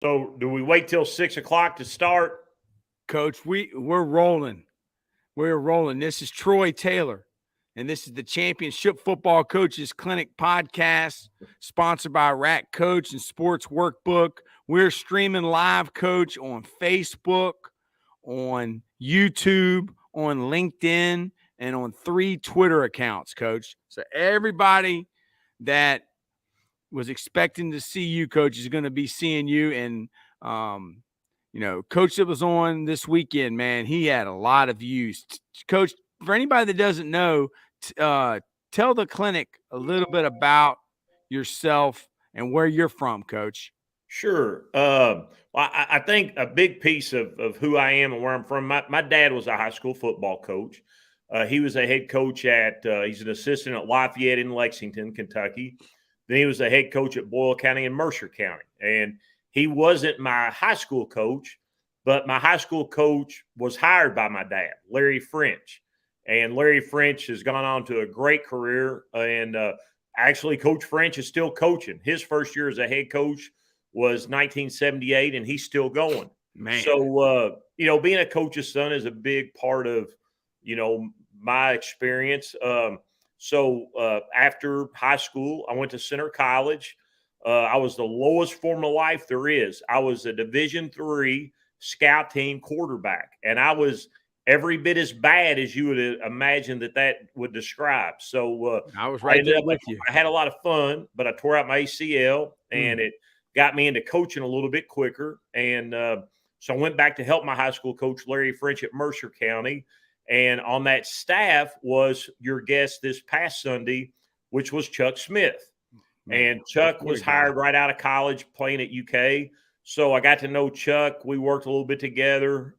So do we wait till 6 o'clock to start? Coach, we're rolling. We're rolling. This is Troy Taylor, and this is the Championship Football Coaches Clinic podcast, sponsored by Rack Coach and Sports Workbook. We're streaming live, Coach, on Facebook, on YouTube, on LinkedIn, and on 3 Twitter accounts, Coach. So everybody that was expecting to see you, Coach, is going to be seeing you. And Coach that was on this weekend, man, he had a lot of views. Coach, for anybody that doesn't know, tell the clinic a little bit about yourself and where you're from, Coach. Sure. I think a big piece of who I am and where I'm from, my dad was a high school football coach. He was a head coach he's an assistant at Lafayette in Lexington, Kentucky. Then he was a head coach at Boyle County and Mercer County. And he wasn't my high school coach, but my high school coach was hired by my dad, Larry French. And Larry French has gone on to a great career. And actually, Coach French is still coaching. His first year as a head coach was 1978, and he's still going. Man. So, being a coach's son is a big part of, my experience. So after high school, I went to Center College. I was the lowest form of life there is. I was a Division III scout team quarterback, and I was every bit as bad as you would imagine that would describe. So I was right there with you. I had a lot of fun, but I tore out my ACL, and it got me into coaching a little bit quicker. And so I went back to help my high school coach, Larry French, at Mercer County. And on that staff was your guest this past Sunday, which was Chuck Smith. And Chuck was hired right out of college playing at UK. So I got to know Chuck. We worked a little bit together.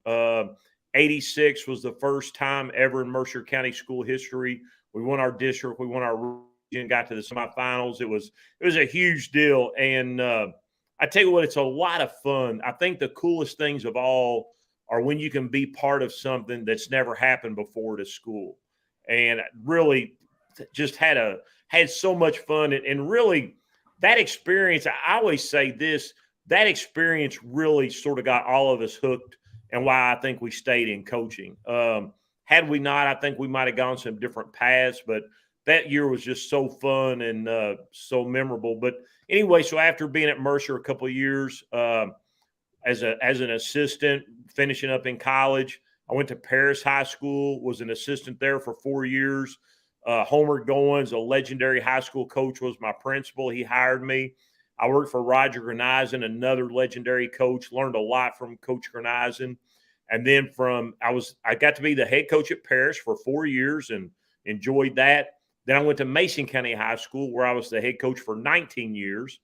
86 was the first time ever in Mercer County school history. We won our district. We won our region, got to the semifinals. It was a huge deal. And I tell you what, it's a lot of fun. I think the coolest things of all are when you can be part of something that's never happened before at a school. And really just had so much fun. And really that experience, I always say this, that experience really sort of got all of us hooked, and why I think we stayed in coaching. Had we not, I think we might have gone some different paths, but that year was just so fun and so memorable. But anyway, so after being at Mercer a couple of years, as an assistant, finishing up in college, I went to Paris High School, was an assistant there for 4 years. Homer Goins, a legendary high school coach, was my principal. He hired me. I worked for Roger Greneisen, another legendary coach, learned a lot from Coach Greneisen. And then I got to be the head coach at Paris for 4 years and enjoyed that. Then I went to Mason County High School, where I was the head coach for 19 years.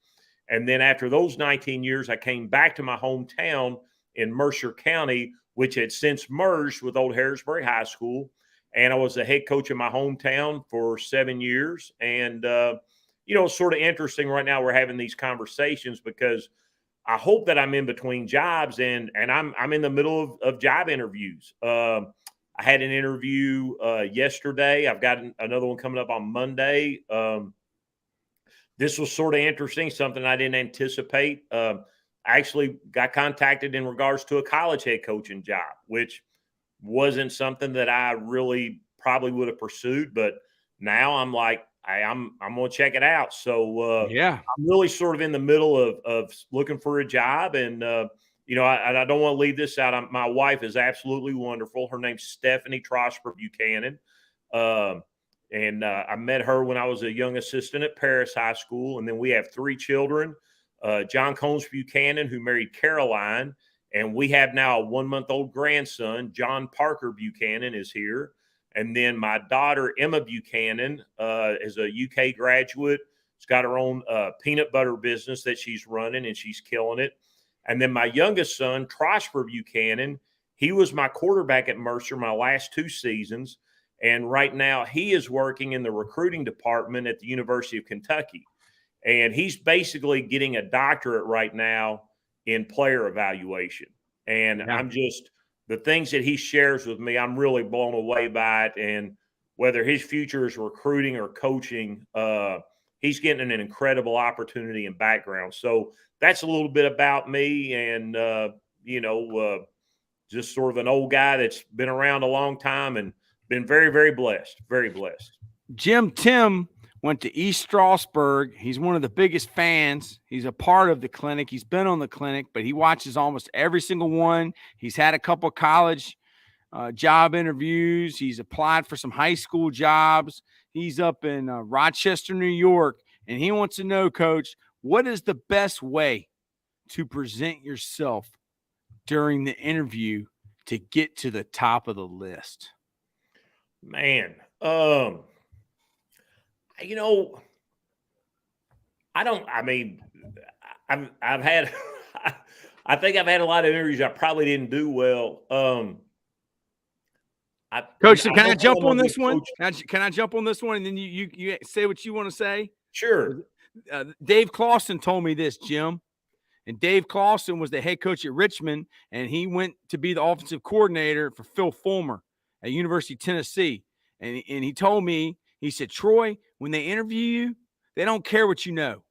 And then after those 19 years, I came back to my hometown in Mercer County, which had since merged with Old Harrisburg High School. And I was the head coach in my hometown for 7 years. And, it's sort of interesting right now we're having these conversations because I hope that I'm in between jobs and I'm in the middle of job interviews. I had an interview yesterday. I've got another one coming up on Monday. This was sort of interesting, something I didn't anticipate. I actually got contacted in regards to a college head coaching job, which wasn't something that I really probably would have pursued. But now I'm like, I'm going to check it out. So I'm really sort of in the middle of looking for a job. And, I don't want to leave this out. My wife is absolutely wonderful. Her name's Stephanie Trosper Buchanan. And I met her when I was a young assistant at Paris High School. And then we have 3 children, John Combs Buchanan, who married Caroline. And we have now a 1-month-old grandson, John Parker Buchanan, is here. And then my daughter, Emma Buchanan, is a UK graduate. She's got her own peanut butter business that she's running, and she's killing it. And then my youngest son, Trosper Buchanan, he was my quarterback at Mercer my last 2 seasons. And right now he is working in the recruiting department at the University of Kentucky. And he's basically getting a doctorate right now in player evaluation. And I'm just – the things that he shares with me, I'm really blown away by it. And whether his future is recruiting or coaching, he's getting an incredible opportunity and background. So that's a little bit about me, and just sort of an old guy that's been around a long time and been very, very blessed. Very blessed. Jim Tim went to East Stroudsburg. He's one of the biggest fans. He's a part of the clinic. He's been on the clinic, but he watches almost every single one. He's had a couple of college job interviews. He's applied for some high school jobs. He's up in Rochester, New York, and he wants to know, Coach, what is the best way to present yourself during the interview to get to the top of the list? Man, I've had, I think I've had a lot of interviews I probably didn't do well. Coach, can I jump on this one? Can I jump on this one, and then you say what you want to say? Sure. Dave Clawson told me this, Jim. And Dave Clawson was the head coach at Richmond, and he went to be the offensive coordinator for Phil Fulmer at University of Tennessee. And he told me, he said, Troy, when they interview you, they don't care what you know.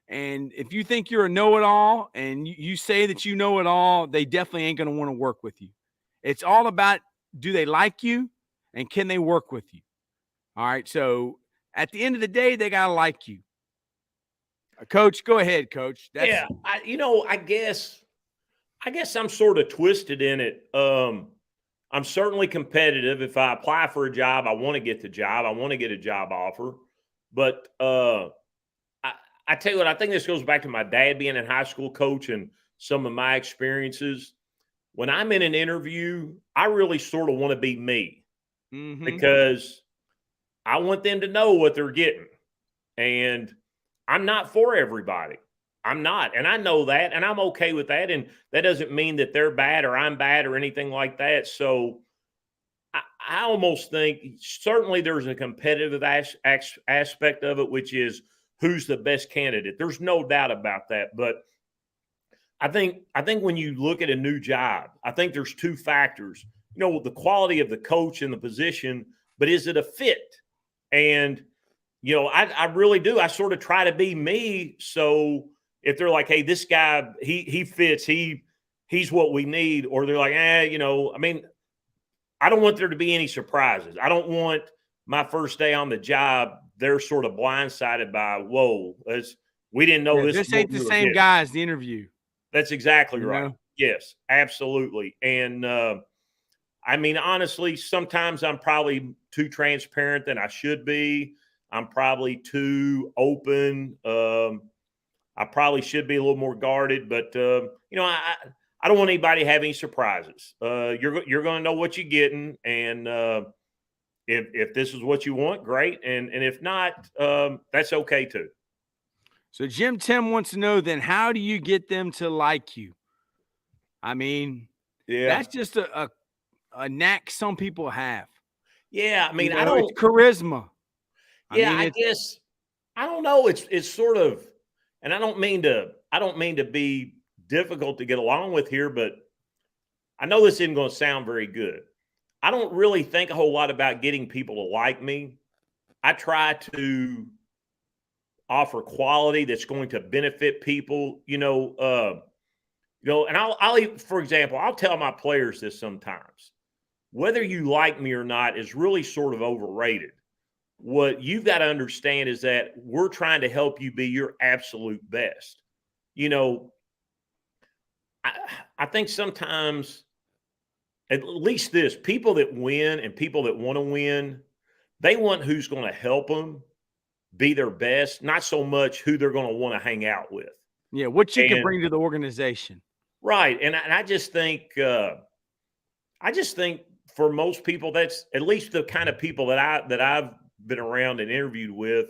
And if you think you're a know-it-all and you say that you know it all, they definitely ain't going to want to work with you. It's all about, do they like you and can they work with you? All right. So at the end of the day, they got to like you. Coach, go ahead, Coach. I guess I'm sort of twisted in it. I'm certainly competitive. If I apply for a job, I want to get the job. I want to get a job offer. But I tell you what, I think this goes back to my dad being a high school coach and some of my experiences. When I'm in an interview, I really sort of want to be me because I want them to know what they're getting. And I'm not for everybody. I'm not. And I know that, and I'm okay with that. And that doesn't mean that they're bad or I'm bad or anything like that. So I almost think certainly there's a competitive aspect of it, which is who's the best candidate. There's no doubt about that. But I think when you look at a new job, I think there's two factors. The quality of the coach and the position, but is it a fit? And I really do. I sort of try to be me. So if they're like, hey, this guy, he fits, he's what we need, or they're like, I don't want there to be any surprises. I don't want my first day on the job, they're sort of blindsided by, whoa, we didn't know this. This ain't the same guy as the interview. That's exactly right. Yes, absolutely. And honestly, sometimes I'm probably too transparent than I should be. I'm probably too open. I probably should be a little more guarded, but I don't want anybody to have any surprises. You're going to know what you're getting, and if this is what you want, great. And if not, that's okay too. So Jim Tim wants to know, then how do you get them to like you? That's just a knack some people have. Yeah, it's charisma. I guess I don't know. It's sort of, and I don't mean to be difficult to get along with here, but I know this isn't going to sound very good. I don't really think a whole lot about getting people to like me. I try to offer quality that's going to benefit people, and for example, I'll tell my players this sometimes. Whether you like me or not is really sort of overrated. What you've got to understand is that we're trying to help you be your absolute best. I think sometimes, at least people that win and people that want to win, they want who's going to help them be their best, not so much who they're going to want to hang out with. Yeah, what you can bring to the organization. Right. And I just think for most people, that's at least the kind of people that I've been around and interviewed with.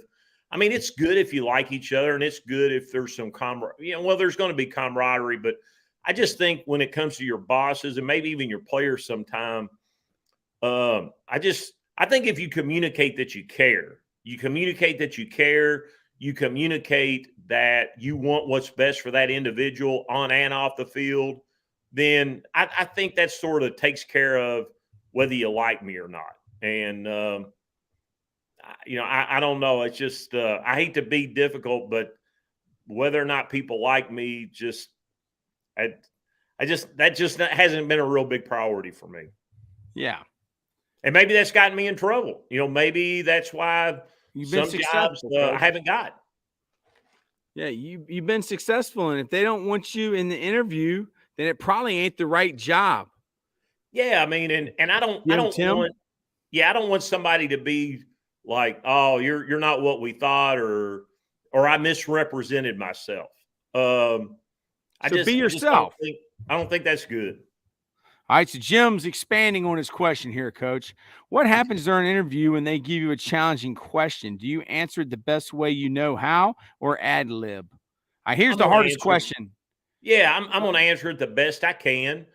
It's good if you like each other, and it's good if there's some camaraderie. There's going to be camaraderie, but I just think when it comes to your bosses and maybe even your players sometime, I think if you communicate that you care, you communicate that you want what's best for that individual on and off the field, then I think that sort of takes care of whether you like me or not. And I don't know. It's just I hate to be difficult, but whether or not people like me, that just hasn't been a real big priority for me. Yeah. And maybe that's gotten me in trouble. Maybe that's why You've been some jobs I haven't got. Yeah, you've been successful, and if they don't want you in the interview, then it probably ain't the right job. Yeah, I mean, and I don't want somebody to be like, oh, you're not what we thought, or I misrepresented myself. Be yourself. I don't think that's good. All right, so Jim's expanding on his question here, Coach. What happens during an interview when they give you a challenging question? Do you answer it the best way you know how, or ad lib? Here's the hardest question. Yeah, I'm going to answer it the best I can.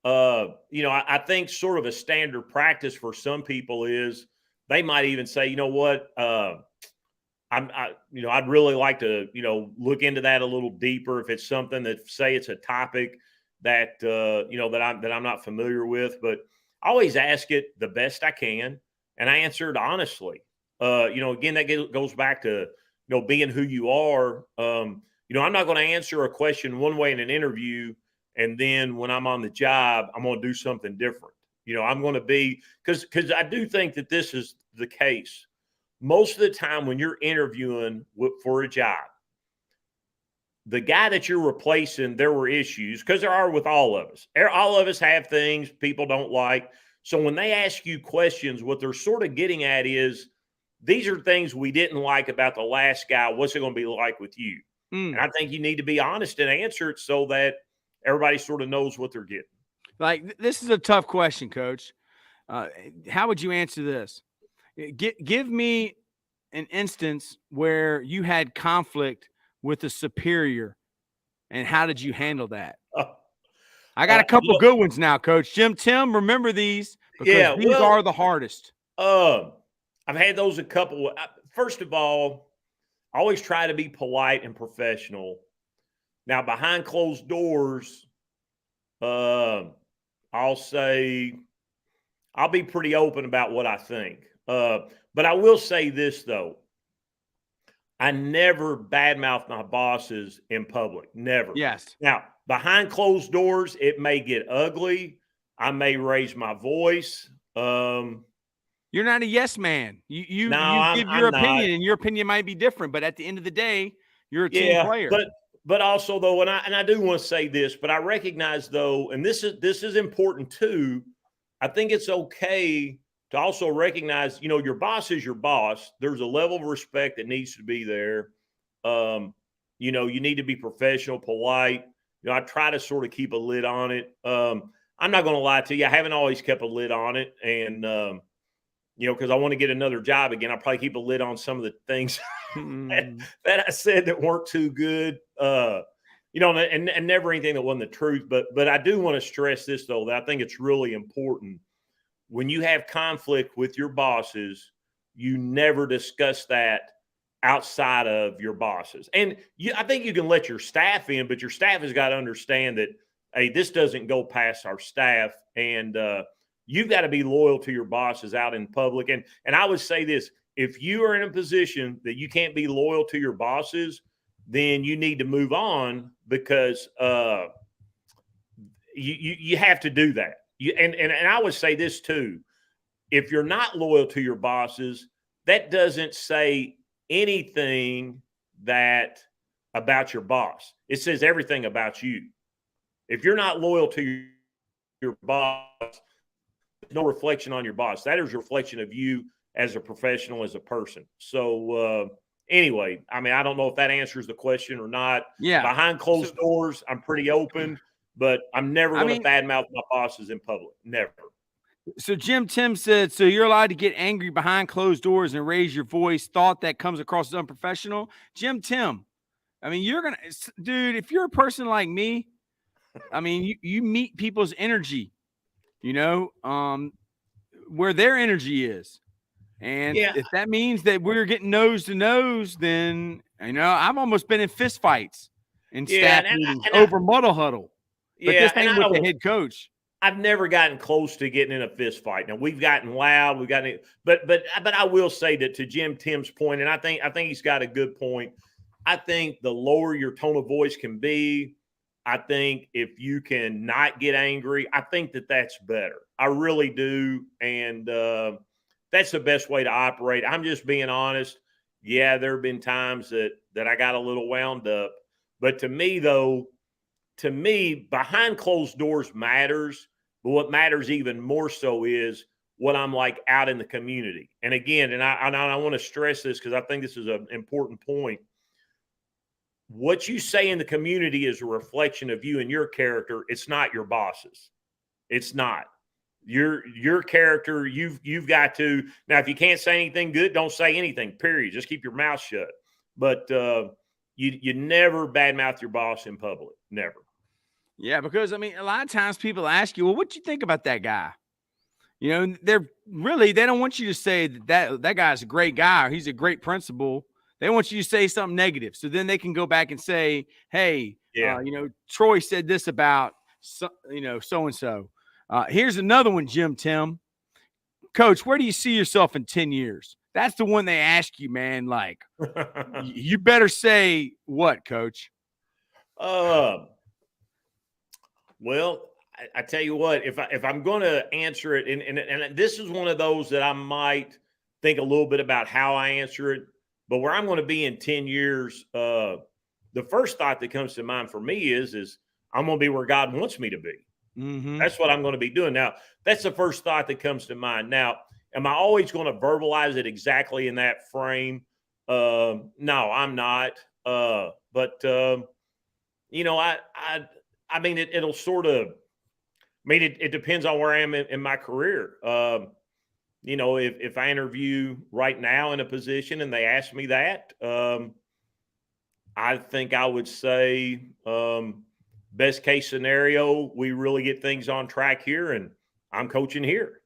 I think sort of a standard practice for some people is they might even say, you know what, I'd really like to, look into that a little deeper if it's something that, say, it's a topic that that I'm not familiar with, but I always ask it the best I can, and I answer it honestly. Again, that goes back to being who you are. I'm not going to answer a question one way in an interview, and then when I'm on the job, I'm going to do something different. I'm going to be because I do think that this is the case. Most of the time when you're interviewing for a job, the guy that you're replacing, there were issues, because there are with all of us. All of us have things people don't like. So when they ask you questions, what they're sort of getting at is, these are things we didn't like about the last guy. What's it going to be like with you? And I think you need to be honest and answer it so that everybody sort of knows what they're getting. Like, this is a tough question, Coach. How would you answer this? Give me an instance where you had conflict with a superior, and how did you handle that? I got a couple good ones now, Coach. Tim, remember these, because these are the hardest. I've had those a couple. First of all, I always try to be polite and professional. Now, behind closed doors, I'll say I'll be pretty open about what I think. But I will say this, though. I never badmouth my bosses in public. Never. Yes. Now, behind closed doors, it may get ugly. I may raise my voice. You're not a yes man. You give your opinion, and your opinion might be different, but at the end of the day, you're a team player. But also, though, and I do want to say this, but I recognize, though, and this is important too. I think it's okay to also recognize, your boss is your boss. There's a level of respect that needs to be there. You need to be professional, polite. I try to sort of keep a lid on it. I'm not going to lie to you. I haven't always kept a lid on it. And, because I want to get another job again, I'll probably keep a lid on some of the things that I said that weren't too good. And never anything that wasn't the truth. But I do want to stress this, though, that I think it's really important. When you have conflict with your bosses, you never discuss that outside of your bosses. And I think you can let your staff in, but your staff has got to understand that, hey, this doesn't go past our staff. And you've got to be loyal to your bosses out in public. And I would say this, if you are in a position that you can't be loyal to your bosses, then you need to move on, because you have to do that. And I would say this too, if you're not loyal to your bosses, that doesn't say anything about your boss. It says everything about you. If you're not loyal to your boss, there's no reflection on your boss. That is a reflection of you as a professional, as a person. So anyway, I mean, I don't know if that answers the question or not. Yeah. Behind closed doors, I'm pretty open. But I'm never going to badmouth my bosses in public. Never. So Tim said, so you're allowed to get angry behind closed doors and raise your voice, thought that comes across as unprofessional. Tim, I mean, dude, if you're a person like me, I mean, you meet people's energy, where their energy is. And if that means that we're getting nose to nose, then, I've almost been in fist fights and staff meetings over muddle huddle. But this ain't with the head coach. I've never gotten close to getting in a fist fight. Now we've gotten loud, but I will say that to Jim Tim's point, and I think he's got a good point. I think the lower your tone of voice can be, I think if you can not get angry, I think that's better. I really do, and that's the best way to operate. I'm just being honest. Yeah, there have been times that I got a little wound up, but to me, behind closed doors matters, but what matters even more so is what I'm like out in the community. And again, and I want to stress this because I think this is an important point. What you say in the community is a reflection of you and your character. It's not your boss's. It's not. Your character, you've got to. Now, if you can't say anything good, don't say anything, period. Just keep your mouth shut. But you never badmouth your boss in public. Never. Yeah, because I mean, a lot of times people ask you, well, what do you think about that guy? You know, they don't want you to say that guy's a great guy or he's a great principal. They want you to say something negative. So then they can go back and say, hey, Troy said this about, so-and-so. Here's another one, Jim Tim. Coach, where do you see yourself in 10 years? That's the one they ask you, man. Like, you better say what, Coach? Well, I tell you what, if I'm going to answer it, and this is one of those that I might think a little bit about how I answer it, but where I'm going to be in 10 years, the first thought that comes to mind for me is I'm going to be where God wants me to be. Mm-hmm. That's what I'm going to be doing. Now, that's the first thought that comes to mind. Now, am I always going to verbalize it exactly in that frame? No, I'm not. I mean, it'll sort of, it depends on where I am in my career. If I interview right now in a position and they ask me that, I think I would say best case scenario, we really get things on track here and I'm coaching here.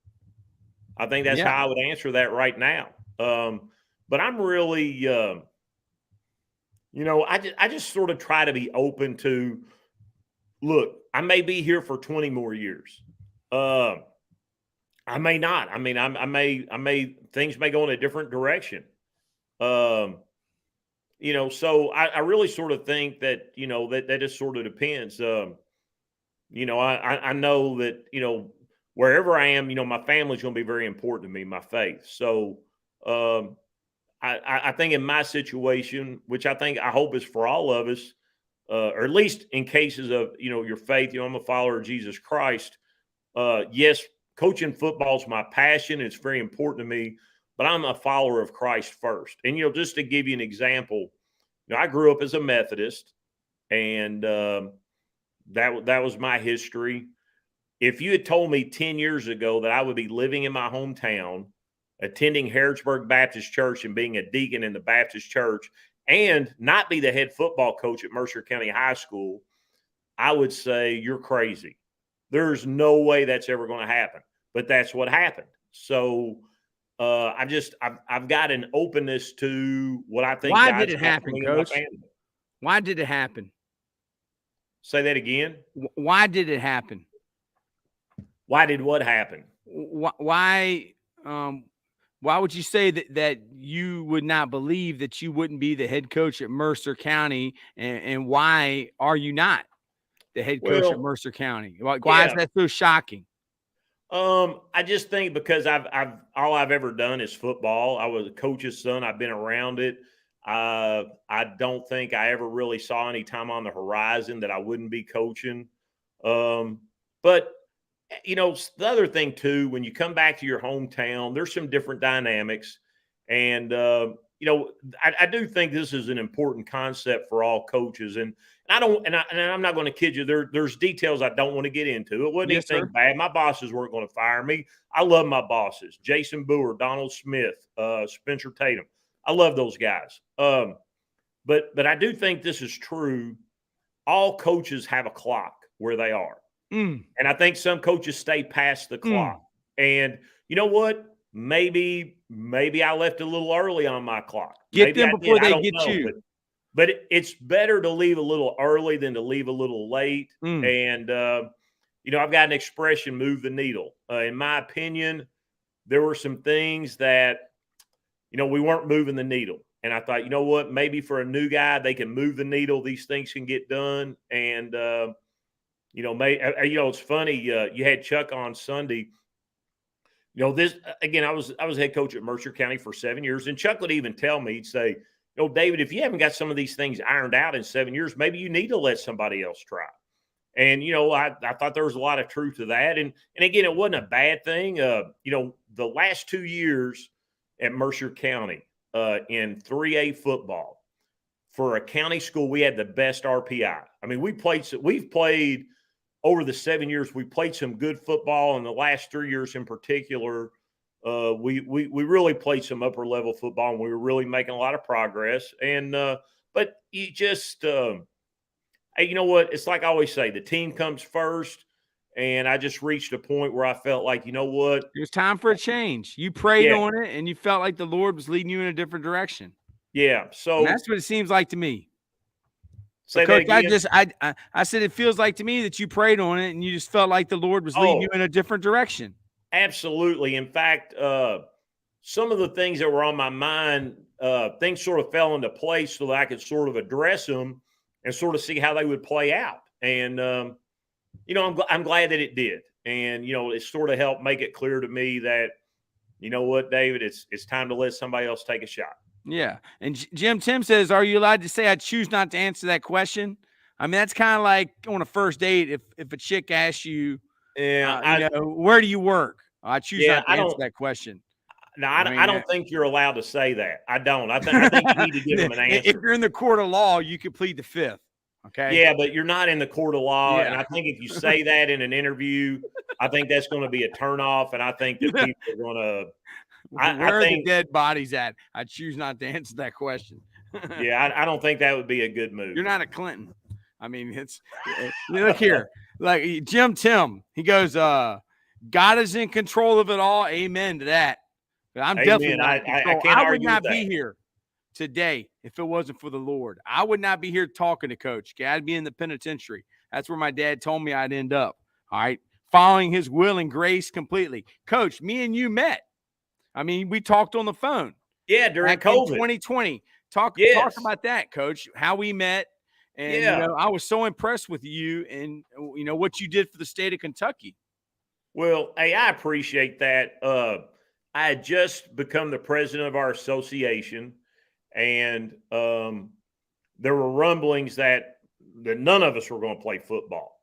I think that's how I would answer that right now. But I'm really, I just sort of try to be open to, look, I may be here for 20 more years. I may not. I mean, I may things may go in a different direction. So I really sort of think that, that just sort of depends. I know that, wherever I am, my family's going to be very important to me, my faith. So I think in my situation, which I hope is for all of us, or at least in cases of, your faith, I'm a follower of Jesus Christ. Yes, coaching football is my passion. It's very important to me, but I'm a follower of Christ first. And, just to give you an example, I grew up as a Methodist, and that was my history. If you had told me 10 years ago that I would be living in my hometown, attending Harrodsburg Baptist Church and being a deacon in the Baptist church, and not be the head football coach at Mercer County High School, I would say you're crazy. There's no way that's ever going to happen, but that's what happened. So I've got an openness to what I think. Why did it happen, Coach? Why did it happen? Say that again. Why did it happen? Why did what happen? Why would you say that you would not believe that you wouldn't be the head coach at Mercer County, and why are you not the head coach at Mercer County? Why is that so shocking? I just think because all I've ever done is football. I was a coach's son. I've been around it. I don't think I ever really saw any time on the horizon that I wouldn't be coaching. But the other thing too, when you come back to your hometown, there's some different dynamics. And, I do think this is an important concept for all coaches. And I'm not going to kid you. There's details I don't want to get into. It wasn't anything bad. My bosses weren't going to fire me. I love my bosses, Jason Boer, Donald Smith, Spencer Tatum. I love those guys. But I do think this is true. All coaches have a clock where they are. And I think some coaches stay past the clock. And you know what? Maybe I left a little early on my clock. Get them before they get you. But it's better to leave a little early than to leave a little late. And I've got an expression, move the needle. In my opinion, there were some things that, we weren't moving the needle. And I thought, you know what, maybe for a new guy, they can move the needle. These things can get done. And, it's funny. You had Chuck on Sunday. This again, I was head coach at Mercer County for 7 years, and Chuck would even tell me, he'd say, David, if you haven't got some of these things ironed out in 7 years, maybe you need to let somebody else try. And, I thought there was a lot of truth to that. And again, it wasn't a bad thing. The last 2 years at Mercer County in 3A football, for a county school, we had the best RPI. I mean, we've played over the 7 years, we played some good football. In the last 3 years in particular, we really played some upper level football, and we were really making a lot of progress. And but you just hey, you know what? It's like I always say, the team comes first. And I just reached a point where I felt like, you know what? It was time for a change. You prayed on it, and you felt like the Lord was leading you in a different direction. Yeah. So and that's what it seems like to me. Say Coach, that again. I said it feels like to me that you prayed on it, and you just felt like the Lord was leading you in a different direction. Absolutely. In fact, some of the things that were on my mind, things sort of fell into place so that I could sort of address them and sort of see how they would play out. And I'm glad that it did. And, it sort of helped make it clear to me that, you know what, David, it's time to let somebody else take a shot. Yeah. And Jim Tim says, are you allowed to say I choose not to answer that question? I mean, that's kind of like on a first date. If a chick asks you, where do you work? I choose not to answer that question. No, I don't think you're allowed to say that. I don't. I think you need to give them an answer. If you're in the court of law, you could plead the fifth. Okay. Yeah, but you're not in the court of law. Yeah. And I think if you say that in an interview, I think that's going to be a turnoff. And I think that people are going to. Where are the dead bodies at? I choose not to answer that question. Yeah, I don't think that would be a good move. You're not a Clinton. I mean, look here. Like Jim Tim, he goes, God is in control of it all. Amen to that. But I'm definitely not in control. I would not be here today if it wasn't for the Lord. I would not be here talking to Coach. Okay, I'd be in the penitentiary. That's where my dad told me I'd end up. All right. Following his will and grace completely. Coach, me and you met. I mean, we talked on the phone. Yeah, during COVID. 2020. Talk about that, Coach, how we met. And, I was so impressed with you and, what you did for the state of Kentucky. Well, hey, I appreciate that. I had just become the president of our association, and there were rumblings that none of us were going to play football.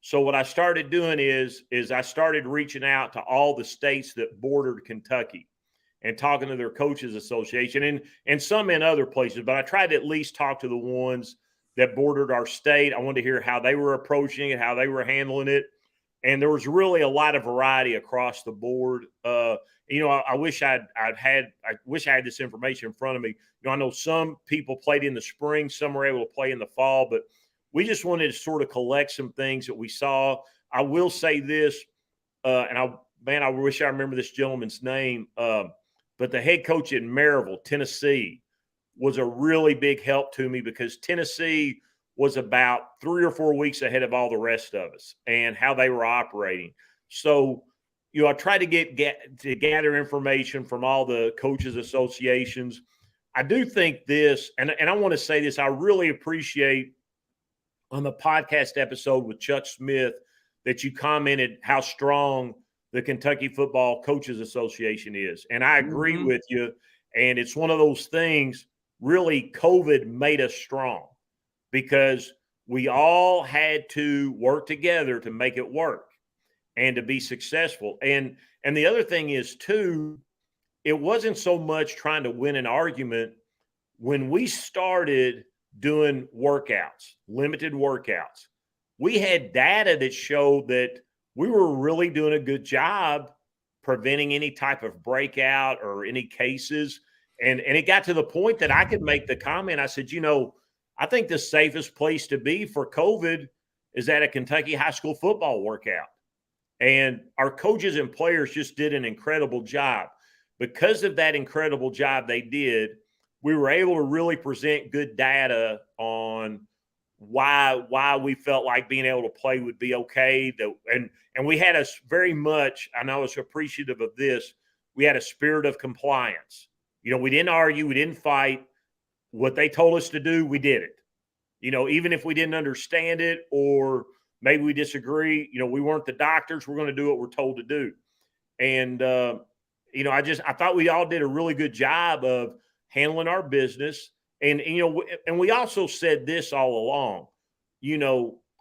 So what I started doing is I started reaching out to all the states that bordered Kentucky and talking to their coaches association and some in other places. But I tried to at least talk to the ones that bordered our state. I wanted to hear how they were approaching it, how they were handling it. And there was really a lot of variety across the board. I wish I had this information in front of me. I know some people played in the spring, some were able to play in the fall, but we just wanted to sort of collect some things that we saw. I will say this, I wish I remember this gentleman's name, but the head coach in Maryville, Tennessee, was a really big help to me because Tennessee was about 3 or 4 weeks ahead of all the rest of us and how they were operating. So, I tried to gather information from all the coaches associations. I do think this, and I want to say this, I really appreciate on the podcast episode with Chuck Smith that you commented how strong the Kentucky Football Coaches Association is. And I agree with you. And it's one of those things, really, COVID made us strong because we all had to work together to make it work and to be successful. And the other thing is, too, it wasn't so much trying to win an argument. When we started doing workouts, limited workouts, we had data that showed that we were really doing a good job preventing any type of breakout or any cases. And it got to the point that I could make the comment. I said, I think the safest place to be for COVID is at a Kentucky high school football workout. And our coaches and players just did an incredible job. Because of that incredible job they did, we were able to really present good data on why we felt like being able to play would be okay. And we had very much, and I was appreciative of this, we had a spirit of compliance. We didn't argue, we didn't fight. What they told us to do, we did it. Even if we didn't understand it or maybe we disagree, we weren't the doctors. We're going to do what we're told to do. And, I thought we all did a really good job of handling our business. And we also said this all along,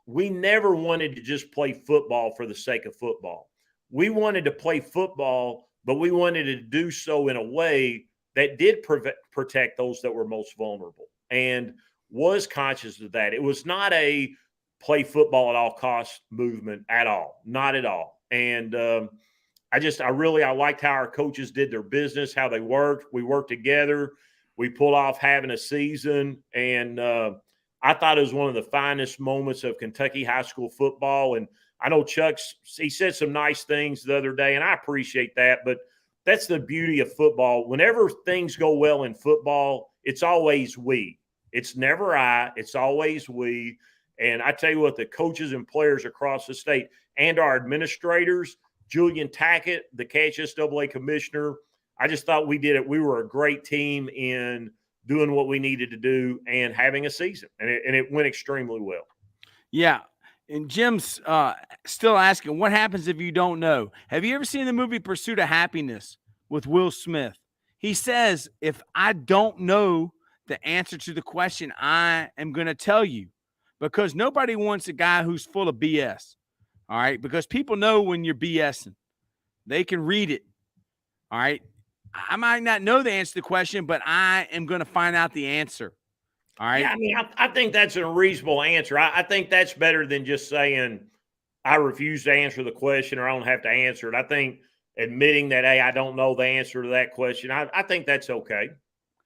we never wanted to just play football for the sake of football. We wanted to play football, but we wanted to do so in a way that did protect those that were most vulnerable and was conscious of that. It was not a play football at all costs movement at all, not at all. And I liked how our coaches did their business, how they worked. We worked together. We pulled off having a season, and I thought it was one of the finest moments of Kentucky high school football. And I know he said some nice things the other day, and I appreciate that. But that's the beauty of football. Whenever things go well in football, it's always we. It's never I. It's always we. And I tell you what, the coaches and players across the state and our administrators, Julian Tackett, the KHSAA commissioner, I just thought we did it. We were a great team in doing what we needed to do and having a season. And it went extremely well. Yeah. And Jim's still asking, what happens if you don't know? Have you ever seen the movie Pursuit of Happiness with Will Smith? He says, if I don't know the answer to the question, I am going to tell you, because nobody wants a guy who's full of BS. All right. Because people know when you're BSing, they can read it. All right. I might not know the answer to the question, but I am going to find out the answer. All right. Yeah, I mean, I think that's a reasonable answer. I think that's better than just saying I refuse to answer the question or I don't have to answer it. I think admitting that, hey, I don't know the answer to that question, I think that's okay.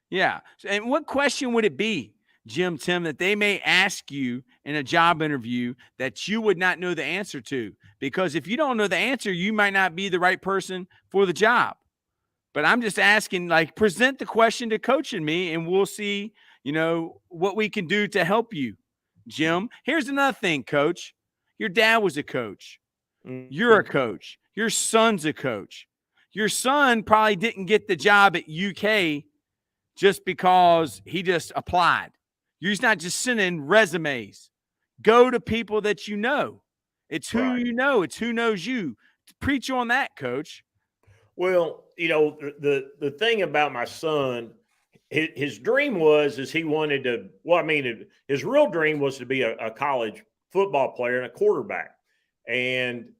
Yeah. And what question would it be, Tim, that they may ask you in a job interview that you would not know the answer to? Because if you don't know the answer, you might not be the right person for the job. But I'm just asking, present the question to Coach and me, and we'll see, what we can do to help you, Jim. Here's another thing, Coach. Your dad was a coach. You're a coach. Your son's a coach. Your son probably didn't get the job at UK just because he just applied. He's not just sending resumes. Go to people that you know. It's who you know. It's who knows you. Preach on that, Coach. Well, the thing about my son, his dream his real dream was to be a college football player and a quarterback. And,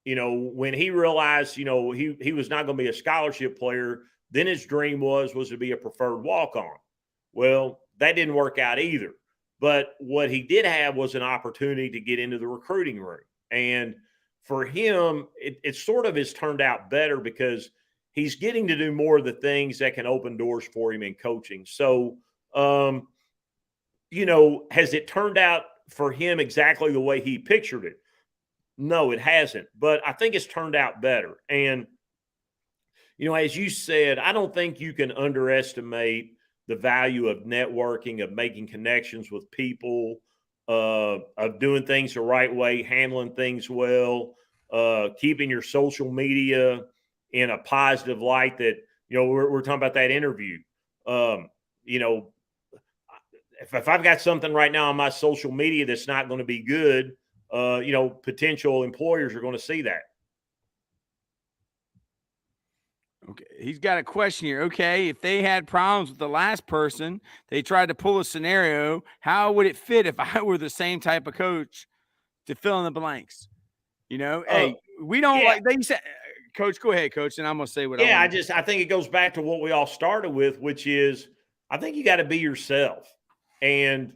when he realized, he was not going to be a scholarship player, then his dream was to be a preferred walk-on. Well, that didn't work out either. But what he did have was an opportunity to get into the recruiting room. And for him, it sort of has turned out better because he's getting to do more of the things that can open doors for him in coaching. So, has it turned out for him exactly the way he pictured it? No, it hasn't. But I think it's turned out better. And, as you said, I don't think you can underestimate the value of networking, of making connections with people, of doing things the right way, handling things well, keeping your social media in a positive light that, we're talking about that interview. If I've got something right now on my social media that's not going to be good, potential employers are going to see that. Okay. He's got a question here. Okay. If they had problems with the last person, they tried to pull a scenario, how would it fit if I were the same type of coach to fill in the blanks? Hey, we don't like, they said, Coach, go ahead, Coach, and I'm going to say what I want. I think it goes back to what we all started with, which is I think you got to be yourself. And,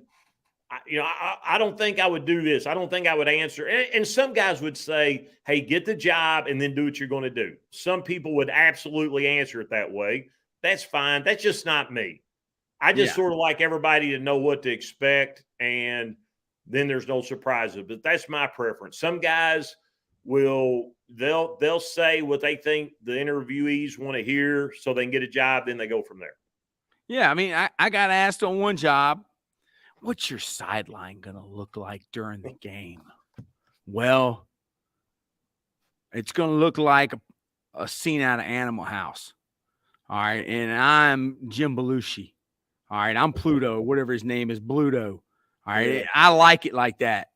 I don't think I would do this. I don't think I would answer. And some guys would say, hey, get the job and then do what you're going to do. Some people would absolutely answer it that way. That's fine. That's just not me. I just sort of like everybody to know what to expect, and then there's no surprises. But that's my preference. Some guys they'll say what they think the interviewees want to hear so they can get a job, then they go from there. Yeah, I mean, I got asked on one job, what's your sideline going to look like during the game? Well, it's going to look like a scene out of Animal House. All right. And I'm Jim Belushi. All right. I'm Pluto, whatever his name is, Bluto. All right. Yeah. I like it like that.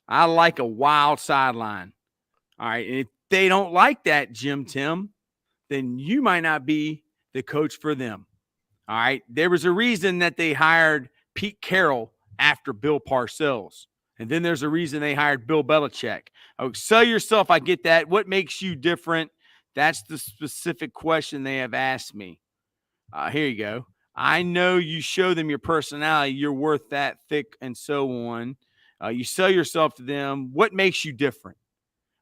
I like a wild sideline. All right. And if they don't like that, Tim, then you might not be the coach for them. All right. There was a reason that they hired Pete Carroll after Bill Parcells. And then there's a reason they hired Bill Belichick. Oh, sell yourself. I get that. What makes you different? That's the specific question they have asked me. Here you go. I know you show them your personality. You're worth that thick and so on. You sell yourself to them. What makes you different?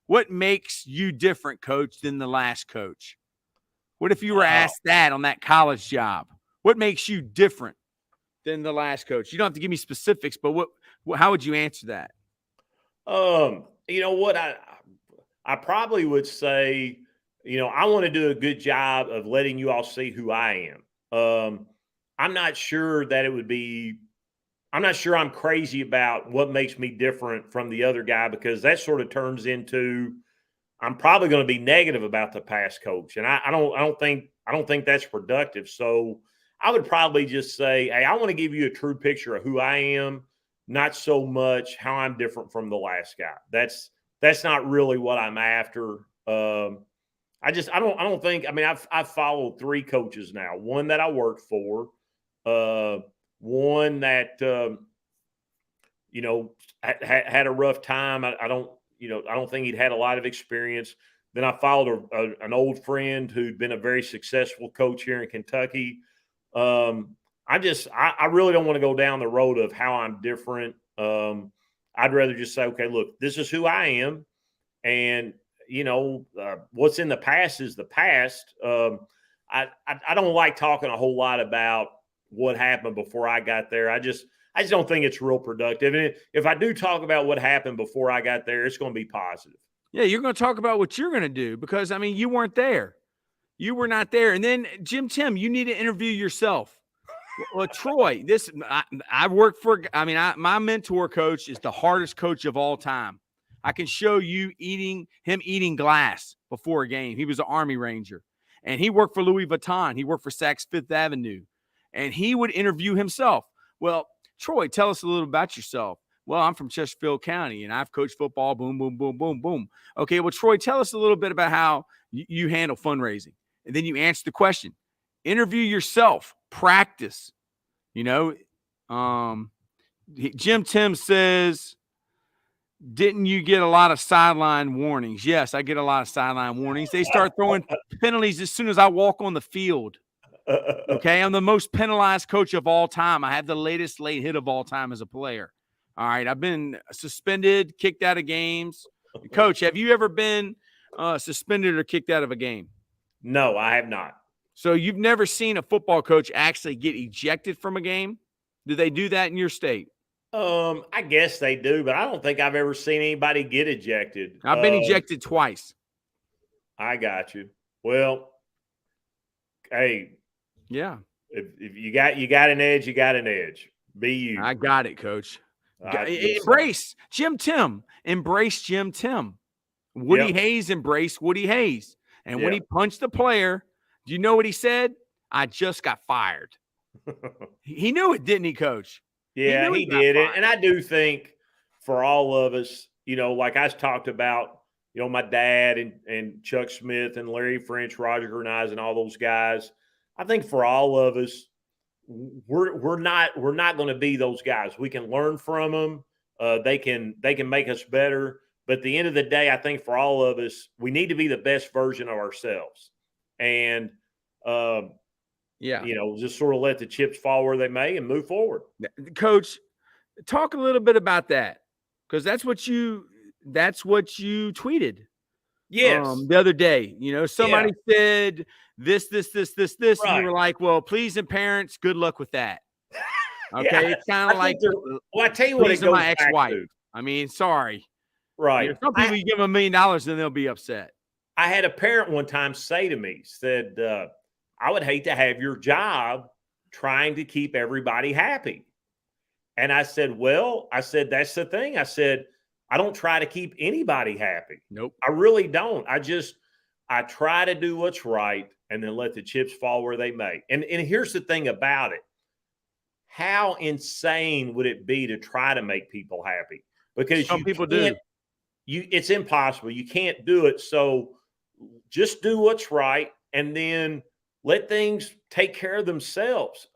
What makes you different, coach, than the last coach? What if you were asked that on that college job? What makes you different than the last coach? You don't have to give me specifics, but how would you answer that? You know what? I probably would say, I want to do a good job of letting you all see who I am. I'm not sure that it would be, I'm not sure I'm crazy about what makes me different from the other guy, because that sort of turns into, I'm probably going to be negative about the past coach. And I don't think that's productive. So I would probably just say, hey, I want to give you a true picture of who I am, not so much how I'm different from the last guy. That's not really what I'm after. I don't think, I mean, I've followed 3 coaches now, one that I worked for, one that, had a rough time. I don't think he'd had a lot of experience. Then I followed an old friend who'd been a very successful coach here in Kentucky. I really don't want to go down the road of how I'm different. I'd rather just say, okay, look, this is who I am. And, what's in the past is the past. I don't like talking a whole lot about what happened before I got there. I just don't think it's real productive. And if I do talk about what happened before I got there, it's going to be positive. Yeah, you're going to talk about what you're going to do because, I mean, you weren't there. You were not there. And then, Tim, you need to interview yourself. Well, Troy, I work for, my mentor coach is the hardest coach of all time. I can show you him eating glass before a game. He was an Army Ranger, and he worked for Louis Vuitton. He worked for Saks Fifth Avenue, and he would interview himself. Well, Troy, tell us a little about yourself. Well, I'm from Chesterfield County, and I've coached football, boom, boom, boom, boom, boom. Okay, well, Troy, tell us a little bit about how you handle fundraising. And then you answer the question. Interview yourself. Practice. Tim says, didn't you get a lot of sideline warnings? Yes, I get a lot of sideline warnings. They start throwing penalties as soon as I walk on the field. Okay, I'm the most penalized coach of all time. I have the latest late hit of all time as a player. All right, I've been suspended, kicked out of games. Coach, have you ever been suspended or kicked out of a game? No, I have not. So you've never seen a football coach actually get ejected from a game? Do they do that in your state? I guess they do, but I don't think I've ever seen anybody get ejected. I've been ejected twice. I got you. Well, hey, yeah. If you got an edge, you got an edge. Be you. I got it, Coach. Embrace Jim Tim. Embrace Jim Tim. Woody Hayes embraced Woody Hayes. And when he punched the player, do you know what he said? I just got fired. He knew it, didn't he, Coach? Yeah, he did it. And I do think for all of us, like I talked about, my dad and Chuck Smith and Larry French, Roger Grenaz, and all those guys, I think for all of us, we're not going to be those guys. We can learn from them. They can make us better. But at the end of the day, I think for all of us, we need to be the best version of ourselves. And, just sort of let the chips fall where they may and move forward. Coach, talk a little bit about that, because that's what you tweeted. Yes. The other day, somebody said this, right. and you were like, well, please, and parents, good luck with that. Okay. It's kind of like, I tell you what, it goes my ex-wife. To. I mean, sorry. Right. Some people, you give them $1 million and they'll be upset. I had a parent one time say to me, said, I would hate to have your job trying to keep everybody happy. And I said, well, that's the thing. I said, I don't try to keep anybody happy. Nope. I really don't. I try to do what's right and then let the chips fall where they may. And here's the thing about it. How insane would it be to try to make people happy? Because Some people do. It's impossible. You can't do it. So just do what's right and then let things take care of themselves.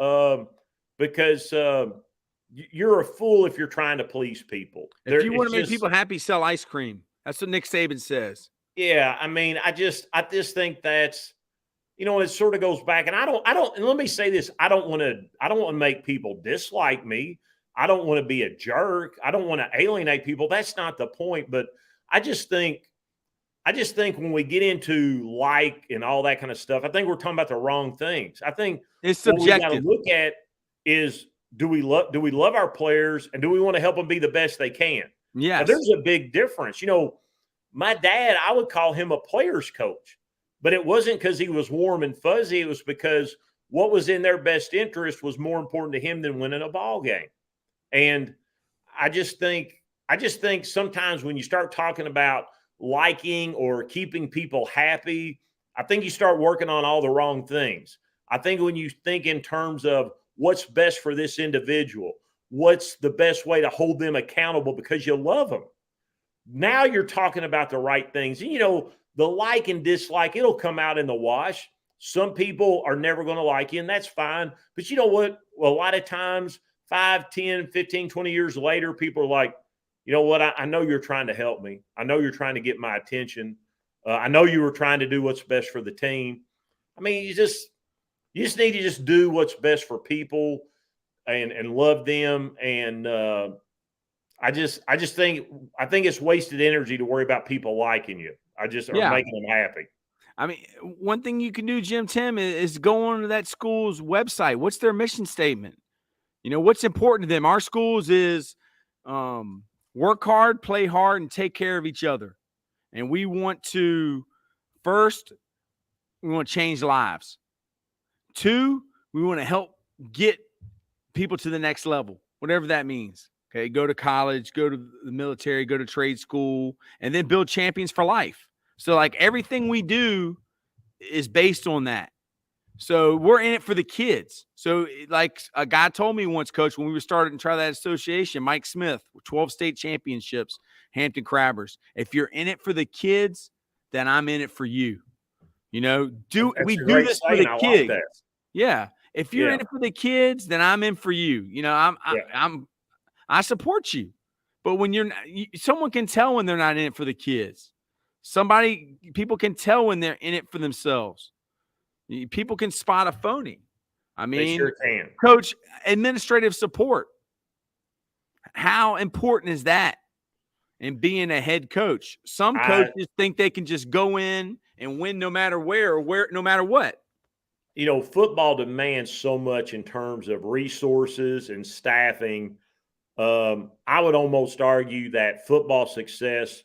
Because you're a fool if you're trying to please people. If you want to make people happy, sell ice cream. That's what Nick Saban says. Yeah, I mean, I just think that's, it sort of goes back. And and let me say this, I don't want to make people dislike me. I don't want to be a jerk. I don't want to alienate people. That's not the point. But I just think when we get into like and all that kind of stuff, I think we're talking about the wrong things. I think it's subjective. What we got to look at is, do we love our players and do we want to help them be the best they can? Yes. Now, there's a big difference. My dad, I would call him a player's coach, but it wasn't because he was warm and fuzzy. It was because what was in their best interest was more important to him than winning a ball game. And I just think sometimes when you start talking about liking or keeping people happy, I think you start working on all the wrong things. I think when you think in terms of what's best for this individual, what's the best way to hold them accountable because you love them, now you're talking about the right things. And, the like and dislike, it'll come out in the wash. Some people are never going to like you, and that's fine. But you know what? Well, a lot of times, 5, 10, 15, 20 years later, people are like, you know what? I know you're trying to help me. I know you're trying to get my attention. I know you were trying to do what's best for the team. I mean, you just need to just do what's best for people and love them. And I think it's wasted energy to worry about people liking you. Or making them happy. I mean, one thing you can do, Jim Tim, is go on to that school's website. What's their mission statement? What's important to them? Our schools is work hard, play hard, and take care of each other. And we want to, first, we want to change lives. 2, we want to help get people to the next level, whatever that means. Okay, go to college, go to the military, go to trade school, and then build champions for life. So, like, everything we do is based on that. So we're in it for the kids. So, like a guy told me once, Coach, when we were starting to try that association, Mike Smith, 12 state championships, Hampton Crabbers. If you're in it for the kids, then I'm in it for you. We do this for the kids. Like, yeah. If you're in it for the kids, then I'm in for you. I support you. But when someone can tell when they're not in it for the kids. People can tell when they're in it for themselves. People can spot a phony. I mean, they sure can. Coach, administrative support. How important is that in being a head coach? Some coaches think they can just go in and win no matter where, no matter what. Football demands so much in terms of resources and staffing. I would almost argue that football success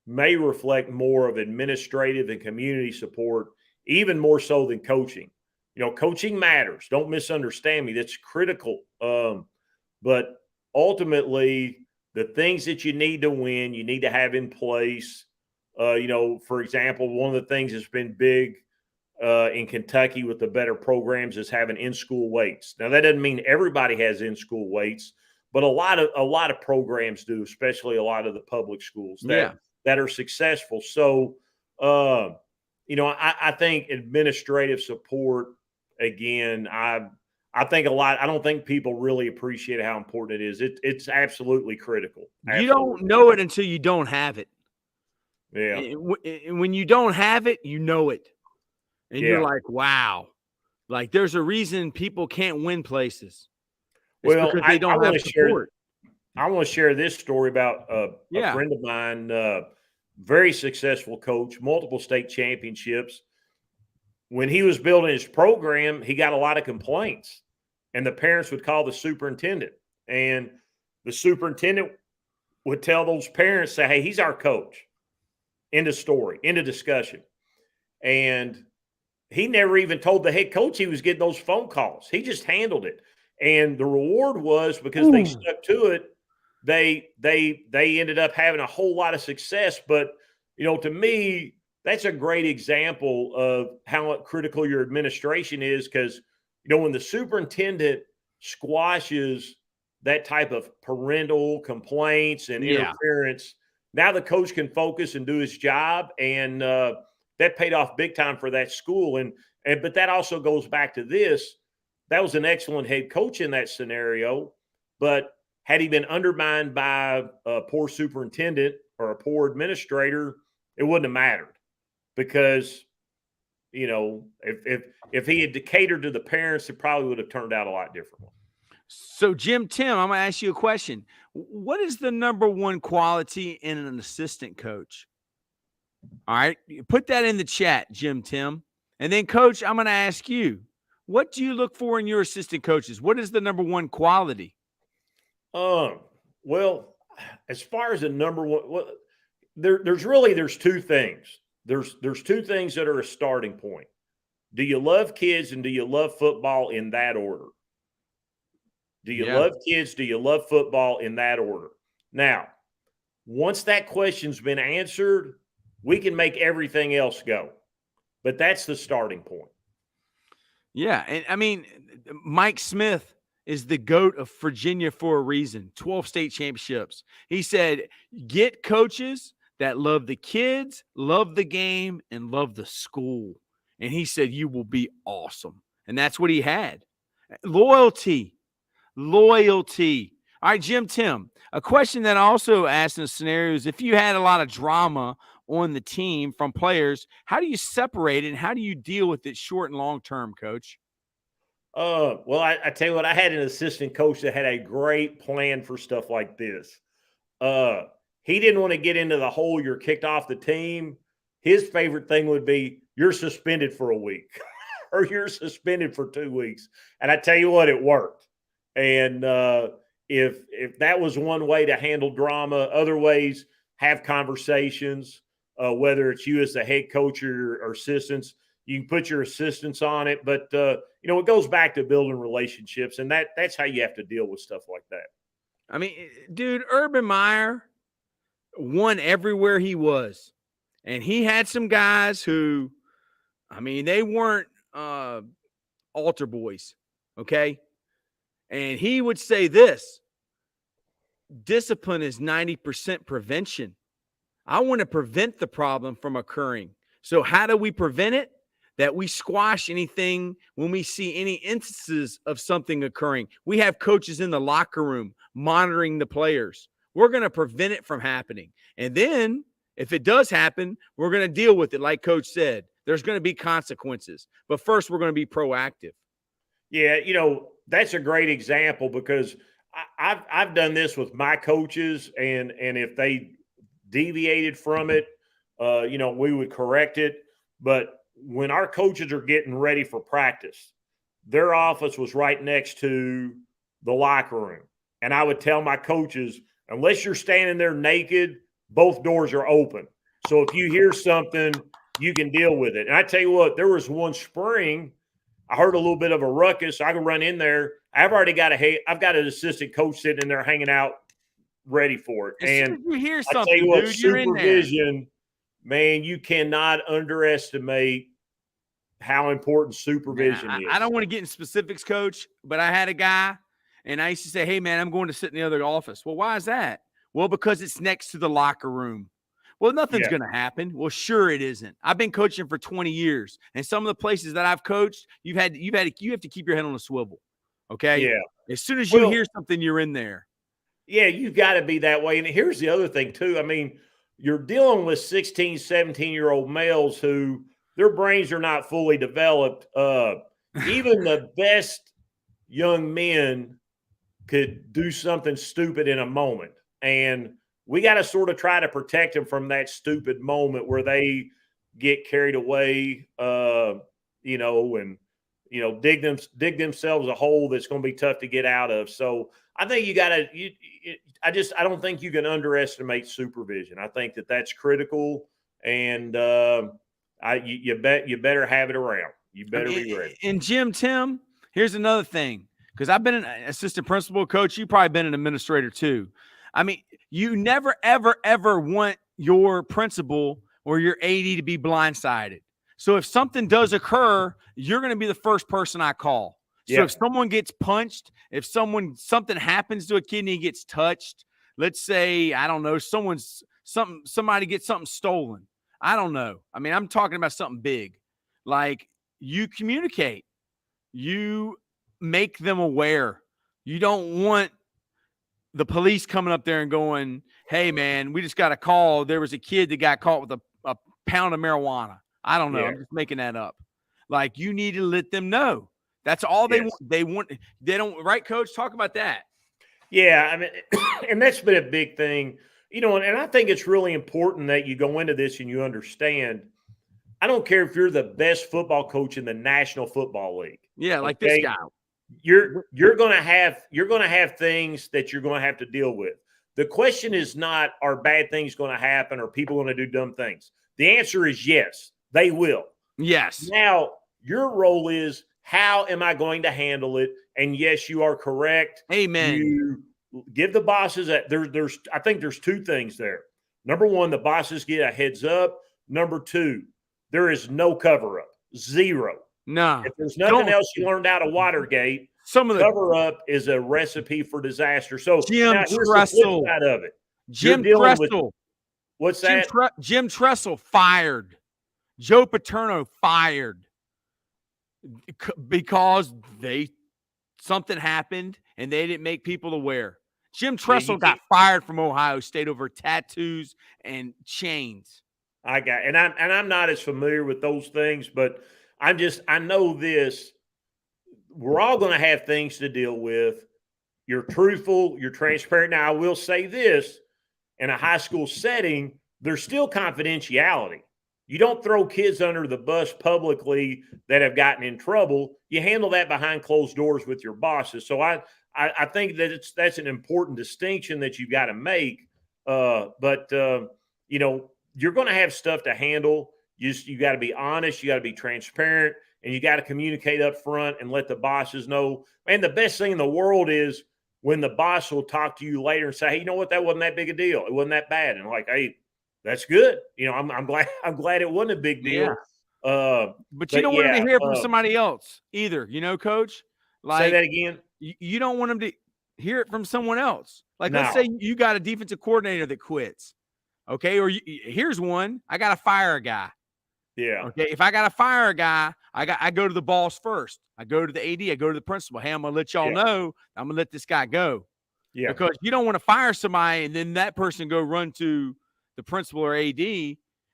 may reflect more of administrative and community support, even more so than coaching. Coaching matters. Don't misunderstand me. That's critical. But ultimately, the things that you need to win, you need to have in place. For example, one of the things that's been big in Kentucky with the better programs is having in-school weights. Now, that doesn't mean everybody has in-school weights, but a lot of programs do, especially a lot of the public schools that are successful. So, I think administrative support, again, I think a lot. I don't think people really appreciate how important it is. It's absolutely critical. You don't know it until you don't have it. Yeah. And when you don't have it, you know it. And you're like, wow. Like, there's a reason people can't win places. It's because they don't have support. I want to share this story about a friend of mine, very successful coach, multiple state championships. When he was building his program, he got a lot of complaints, and the parents would call the superintendent, and the superintendent would tell those parents, say, hey, he's our coach. End of story, end of discussion. And he never even told the head coach he was getting those phone calls. He just handled it. And the reward was because they stuck to it, they ended up having a whole lot of success. But, to me, that's a great example of how critical your administration is, because, when the superintendent squashes that type of parental complaints and interference, now the coach can focus and do his job. And that paid off big time for that school. But that also goes back to this. That was an excellent head coach in that scenario. But had he been undermined by a poor superintendent or a poor administrator, it wouldn't have mattered, because, if he had catered to the parents, it probably would have turned out a lot differently. So, Tim, I'm going to ask you a question. What is the number one quality in an assistant coach? All right. Put that in the chat, Tim. And then, Coach, I'm going to ask you, what do you look for in your assistant coaches? What is the number one quality? Well, as far as the number one, there's two things. There's two things that are a starting point. Do you love kids, and do you love football, in that order? Do you love kids? Do you love football, in that order? Now, once that question's been answered, we can make everything else go. But that's the starting point. Yeah. And I mean, Mike Smith is the GOAT of Virginia for a reason. 12 state championships. He said, get coaches that love the kids, love the game, and love the school. And he said, you will be awesome. And that's what he had. Loyalty. All right, Tim, a question that I also asked in a scenario is, if you had a lot of drama on the team from players, how do you separate it, and how do you deal with it short and long term, Coach? Well, I tell you what, I had an assistant coach that had a great plan for stuff like this. He didn't want to get into the whole you're kicked off the team. His favorite thing would be, you're suspended for a week or you're suspended for 2 weeks. And I tell you what, it worked. And if that was one way to handle drama, other ways, have conversations, whether it's you as the head coach or assistants, you can put your assistants on it. But, it goes back to building relationships, and that's how you have to deal with stuff like that. I mean, dude, Urban Meyer won everywhere he was. And he had some guys who, they weren't altar boys, okay? And he would say this: discipline is 90% prevention. I want to prevent the problem from occurring. So how do we prevent it? That we squash anything when we see any instances of something occurring. We have coaches in the locker room monitoring the players. We're going to prevent it from happening. And then if it does happen, we're going to deal with it. Like Coach said, there's going to be consequences. But first, we're going to be proactive. Yeah, that's a great example, because I've done this with my coaches, and if they deviated from it, we would correct it. But when our coaches are getting ready for practice, their office was right next to the locker room. And I would tell my coaches, unless you're standing there naked, both doors are open. So if you hear something, you can deal with it. And I tell you what, there was one spring, I heard a little bit of a ruckus. I can run in there. I've got an assistant coach sitting in there hanging out, ready for it. And you hear something, I tell you what, dude, you're in there. supervision, man, you cannot underestimate how important supervision is. I don't want to get in specifics, Coach, but I had a guy, and I used to say, hey, man, I'm going to sit in the other office. Well, why is that? Well, because it's next to the locker room. Well, nothing's going to happen. Well, sure it isn't. I've been coaching for 20 years, and some of the places that I've coached, you have to keep your head on a swivel. Okay? Yeah. As soon as you hear something, you're in there. Yeah, you've got to be that way. And here's the other thing too. You're dealing with 16, 17-year-old males who their brains are not fully developed. Even the best young men could do something stupid in a moment. And we got to sort of try to protect them from that stupid moment where they get carried away, and dig themselves a hole that's going to be tough to get out of. So I think I don't think you can underestimate supervision. I think that's critical, and you better have it around. You better be ready. And Tim, here's another thing. because I've been an assistant principal, coach. You've probably been an administrator too. I mean, you never, ever, ever want your principal or your AD to be blindsided. So if something does occur, you're going to be the first person I call. So if someone gets punched, if something happens to a kid and he gets touched, let's say, I don't know, somebody gets something stolen. I don't know. I mean, I'm talking about something big. Like, you communicate. You make them aware. You don't want the police coming up there and going, hey, man, we just got a call. There was a kid that got caught with a pound of marijuana. I don't know. I'm just making that up. Like, you need to let them know. That's all they want. They don't, right, Coach? Talk about that. Yeah, I mean, and that's been a big thing, and I think it's really important that you go into this and you understand. I don't care if you're the best football coach in the National Football League. Yeah, like this guy. You're going to have things that you're going to have to deal with. The question is not, are bad things going to happen? Or people going to do dumb things? The answer is yes, they will. Yes. Now, your role is, how am I going to handle it? And yes, you are correct. Amen. You give the bosses I think there's two things there. Number one, the bosses get a heads up. Number two, there is no cover up. Zero. No. If there's nothing else you learned out of Watergate, cover up is a recipe for disaster. So Jim now here's Tressel. the flip side of it. Jim Tressel. What's that? Jim Tressel fired. Joe Paterno fired because something happened and they didn't make people aware. Jim Tressel got fired from Ohio State over tattoos and chains. And I'm not as familiar with those things, but I know this. We're all going to have things to deal with. You're truthful, you're transparent. Now, I will say this, in a high school setting, there's still confidentiality. You don't throw kids under the bus publicly that have gotten in trouble. You handle that behind closed doors with your bosses. So I think that that's an important distinction that you've got to make. But you're going to have stuff to handle. You got to be honest. You got to be transparent, and you got to communicate up front and let the bosses know. And the best thing in the world is when the boss will talk to you later and say, hey, you know what? That wasn't that big a deal. It wasn't that bad. And like, hey, that's good. I'm glad it wasn't a big deal. Yeah. But you don't want them to hear from somebody else either, Coach. Like, say that again. You don't want them to hear it from someone else. Like, let's say you got a defensive coordinator that quits. Okay. Or here's one. I got to fire a guy. Yeah. Okay. If I got to fire a guy, I go to the boss first. I go to the AD. I go to the principal. Hey, I'm going to let y'all know I'm going to let this guy go. Yeah. Because you don't want to fire somebody and then that person go run to the principal or AD,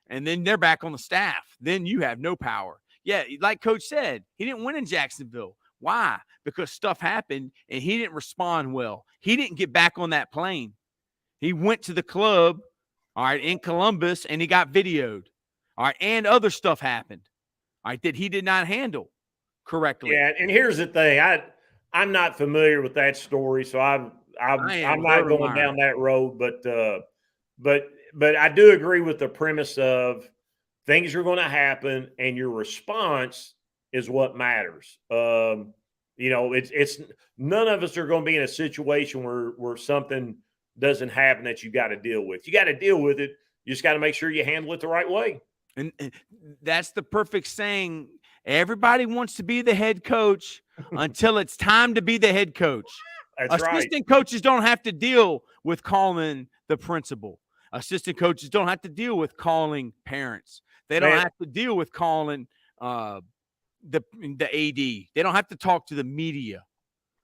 and then they're back on the staff. Then you have no power. Yeah, like Coach said, he didn't win in Jacksonville. Why? Because stuff happened, and he didn't respond well. He didn't get back on that plane. He went to the club, all right, in Columbus, and he got videoed. All right, and other stuff happened, all right, that he did not handle correctly. Yeah, and here's the thing. I'm not familiar with that story, so I'm not going down that road, but I do agree with the premise of things are going to happen and your response is what matters. It's none of us are going to be in a situation where something doesn't happen that you got to deal with. You got to deal with it. You just got to make sure you handle it the right way. And that's the perfect saying. Everybody wants to be the head coach until it's time to be the head coach. That's right. Assistant coaches don't have to deal with calling the principal. Assistant coaches don't have to deal with calling parents. They don't have to deal with calling the AD. They don't have to talk to the media.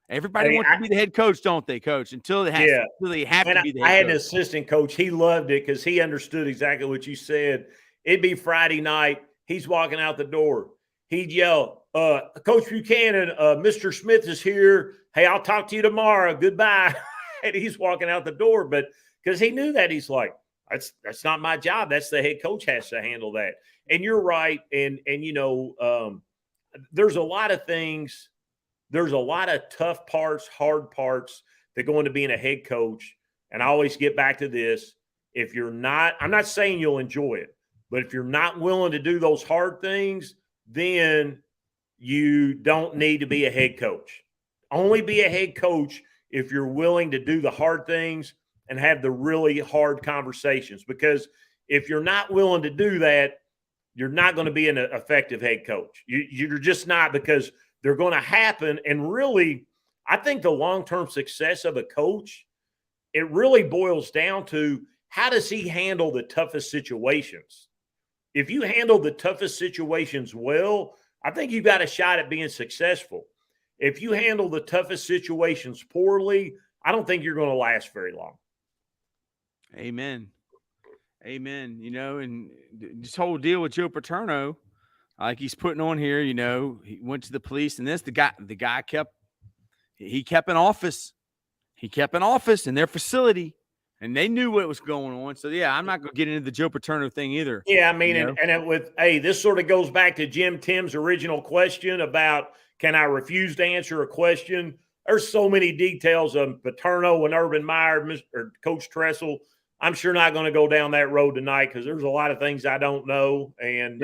Everybody wants to be the head coach, don't they, Coach? Until they have to be the head coach. I had an assistant coach. He loved it because he understood exactly what you said. It'd be Friday night. He's walking out the door. He'd yell, Coach Buchanan, Mr. Smith is here. Hey, I'll talk to you tomorrow. Goodbye. And he's walking out the door. But because he knew that, he's like, that's not my job. That's the head coach has to handle that. And you're right. And there's a lot of things. There's a lot of tough parts, hard parts that go into being a head coach. And I always get back to this. If you're not, I'm not saying you'll enjoy it, but if you're not willing to do those hard things, then you don't need to be a head coach. Only be a head coach if you're willing to do the hard things and have the really hard conversations. Because if you're not willing to do that, you're not going to be an effective head coach. You're just not, because they're going to happen. And really, I think the long-term success of a coach, it really boils down to, how does he handle the toughest situations? If you handle the toughest situations well, I think you've got a shot at being successful. If you handle the toughest situations poorly, I don't think you're going to last very long. Amen. Amen. You know, and this whole deal with Joe Paterno, like he's putting on here, you know, he went to the police, and the guy kept in office. He kept in office in their facility, and they knew what was going on. So yeah, I'm not going to get into the Joe Paterno thing either. Yeah, I mean, you know? This sort of goes back to Jim Tim's original question about, can I refuse to answer a question? There's so many details of Paterno and Urban Meyer, or Coach Tressel. I'm sure not going to go down that road tonight, because there's a lot of things I don't know, and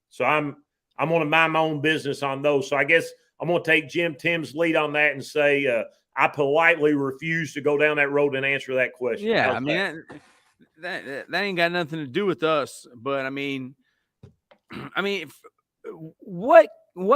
so I'm going to mind my own business on those. So I guess I'm going to take Jim Tim's lead on that and say I politely refuse to go down that road and answer that question. Yeah, I mean that ain't got nothing to do with us. But I mean, what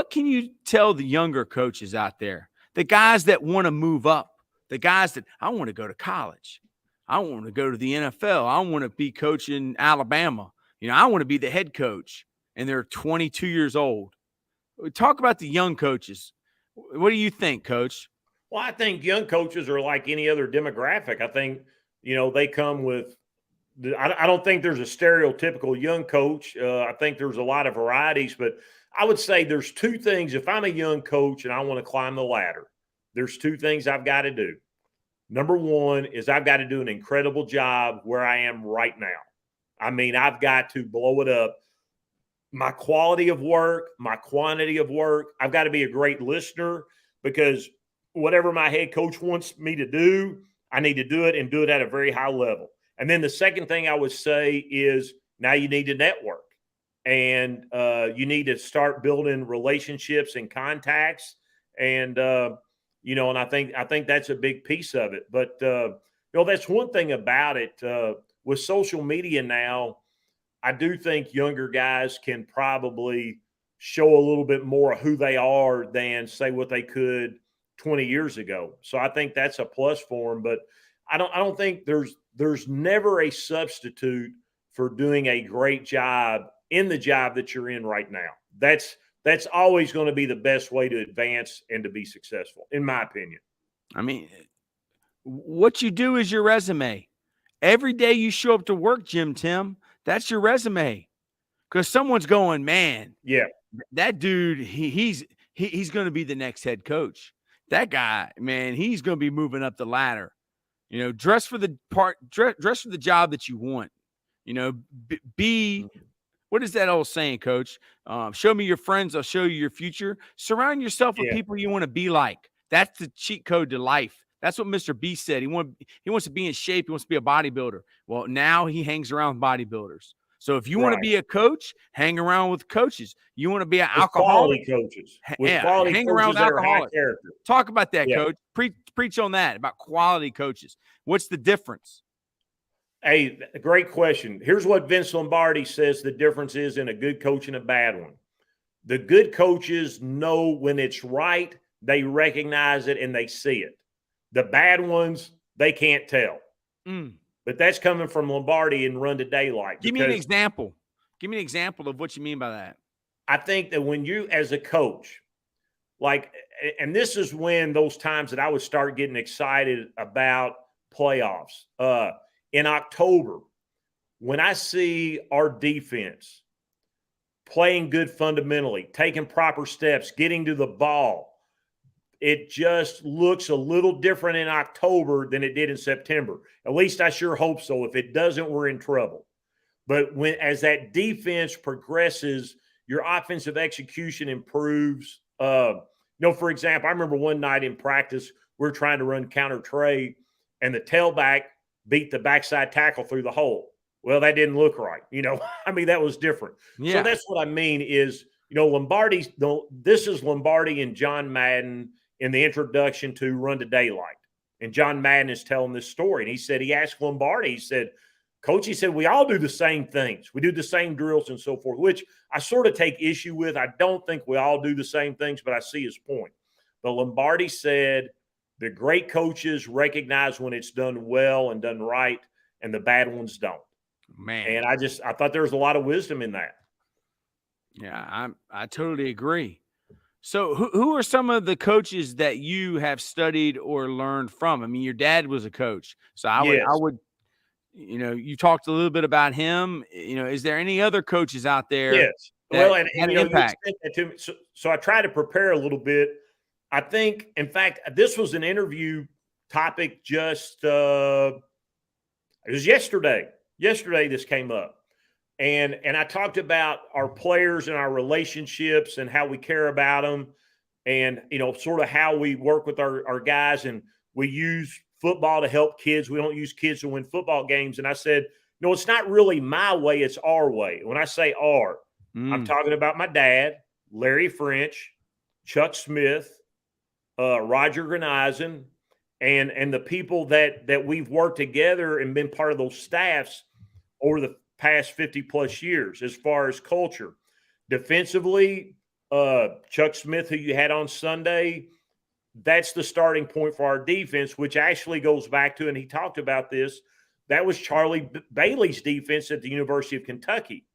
can you tell the younger coaches out there, the guys that want to move up, the guys that, I want to go to college, I want to go to the NFL, I want to be coaching Alabama, you know, I want to be the head coach, and they're 22 years old. Talk about the young coaches. What do you think, Coach? Well, I think young coaches are like any other demographic. I think, you know, they come with – I don't think there's a stereotypical young coach. I think there's a lot of varieties. But I would say there's two things. If I'm a young coach and I want to climb the ladder, there's two things I've got to do. Number one is I've got to do an incredible job where I am right now. I mean, I've got to blow it up. My quality of work, my quantity of work, I've got to be a great listener, because whatever my head coach wants me to do, I need to do it, and do it at a very high level. And then the second thing I would say is, now you need to network, and you need to start building relationships and contacts. And, you know, and I think that's a big piece of it. But, you know, that's one thing about it. With social media now, I do think younger guys can probably show a little bit more of who they are than, say, what they could 20 years ago. So I think that's a plus for them. But I don't think there's never a substitute for doing a great job in the job that you're in right now. That's always going to be the best way to advance and to be successful, in my opinion. I mean, what you do is your resume. Every day you show up to work, Jim Tim, that's your resume. Because someone's going, man, yeah, that dude, he's going to be the next head coach. That guy, man, he's going to be moving up the ladder. You know, dress for the job that you want. You know, be what is that old saying, Coach? Show me your friends, I'll show you your future. Surround yourself with people you want to be like. That's the cheat code to life. That's what Mr. B said. He wants to be in shape. He wants to be a bodybuilder. Well, now he hangs around with bodybuilders. So if you want to be a coach, hang around with coaches. You want to be an alcoholic, quality coaches. Hang around with alcoholics. Talk about that, Coach. Preach on that, about quality coaches. What's the difference? Hey, great question. Here's what Vince Lombardi says the difference is in a good coach and a bad one. The good coaches know when it's right, they recognize it, and they see it. The bad ones, they can't tell. But that's coming from Lombardi and Run to Daylight. Give me an example. Give me an example of what you mean by that. I think that when you, as a coach, like, and this is when those times that I would start getting excited about playoffs. In October, when I see our defense playing good fundamentally, taking proper steps, getting to the ball, it just looks a little different in October than it did in September. At least I sure hope so. If it doesn't, we're in trouble. But as that defense progresses, your offensive execution improves. For example, I remember one night in practice, we were trying to run counter trade, and the tailback beat the backside tackle through the hole. Well, that didn't look right. I mean, that was different. Yeah. So that's what I mean is, Lombardi, this is Lombardi and John Madden in the introduction to Run to Daylight. And John Madden is telling this story. And he said, he asked Lombardi, he said, Coach, he said, we all do the same things. We do the same drills and so forth, which I sort of take issue with. I don't think we all do the same things, but I see his point. But Lombardi said the great coaches recognize when it's done well and done right, and the bad ones don't. Man. And I thought there was a lot of wisdom in that. Yeah, I totally agree. So who are some of the coaches that you have studied or learned from? I mean, your dad was a coach. So I would, you talked a little bit about him. Is there any other coaches out there? Yes. That Well, and had you an impact? sent that to me. So I tried to prepare a little bit. I think, in fact, this was an interview topic just it was yesterday. Yesterday this came up. And I talked about our players and our relationships and how we care about them, and sort of how we work with our guys, and we use football to help kids. We don't use kids to win football games. And I said, it's not really my way, it's our way. When I say our, I'm talking about my dad, Larry French, Chuck Smith, Roger Greneisen, and the people that we've worked together and been part of those staffs over the past 50 plus years. As far as culture, defensively, Chuck Smith, who you had on Sunday, that's the starting point for our defense, which actually goes back to, and he talked about this, that was Charlie Bailey's defense at the University of Kentucky.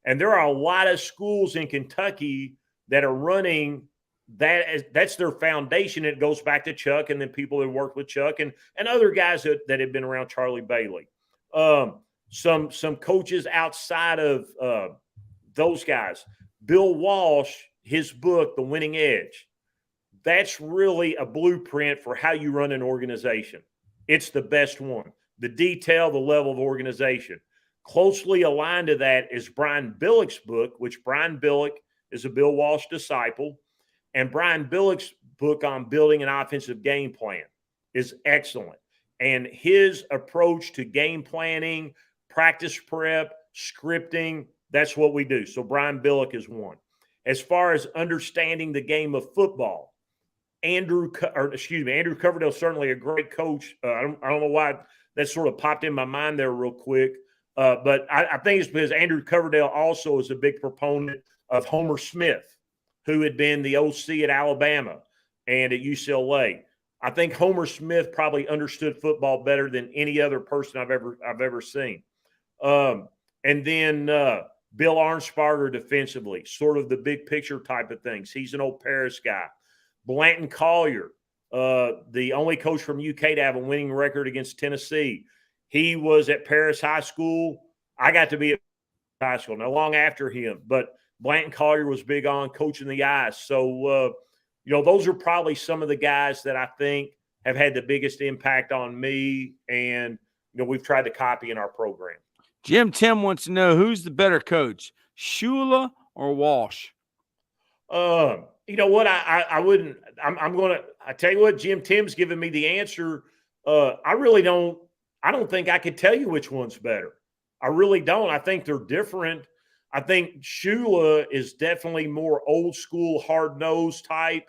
And there are a lot of schools in Kentucky that are running that's their foundation. It goes back to Chuck, and then people that worked with Chuck and other guys that have been around Charlie Bailey. Some coaches outside of those guys. Bill Walsh, his book, The Winning Edge, that's really a blueprint for how you run an organization. It's the best one. The detail, the level of organization. Closely aligned to that is Brian Billick's book, which Brian Billick is a Bill Walsh disciple. And Brian Billick's book on building an offensive game plan is excellent. And his approach to game planning, practice prep, scripting, that's what we do. So Brian Billick is one. As far as understanding the game of football, Andrew Coverdale is certainly a great coach. I don't know why that sort of popped in my mind there real quick. But I think it's because Andrew Coverdale also is a big proponent of Homer Smith, who had been the OC at Alabama and at UCLA. I think Homer Smith probably understood football better than any other person I've ever seen. And then Bill Arnsparger defensively, sort of the big picture type of things. He's an old Paris guy. Blanton Collier, the only coach from UK to have a winning record against Tennessee. He was at Paris High School. I got to be at high school, not long after him. But Blanton Collier was big on coaching the eyes. So, those are probably some of the guys that I think have had the biggest impact on me, and, we've tried to copy in our program. Jim Tim wants to know, who's the better coach, Shula or Walsh? You know what? I wouldn't. I tell you what, Jim Tim's giving me the answer. I don't think I could tell you which one's better. I really don't. I think they're different. I think Shula is definitely more old school, hard-nosed type.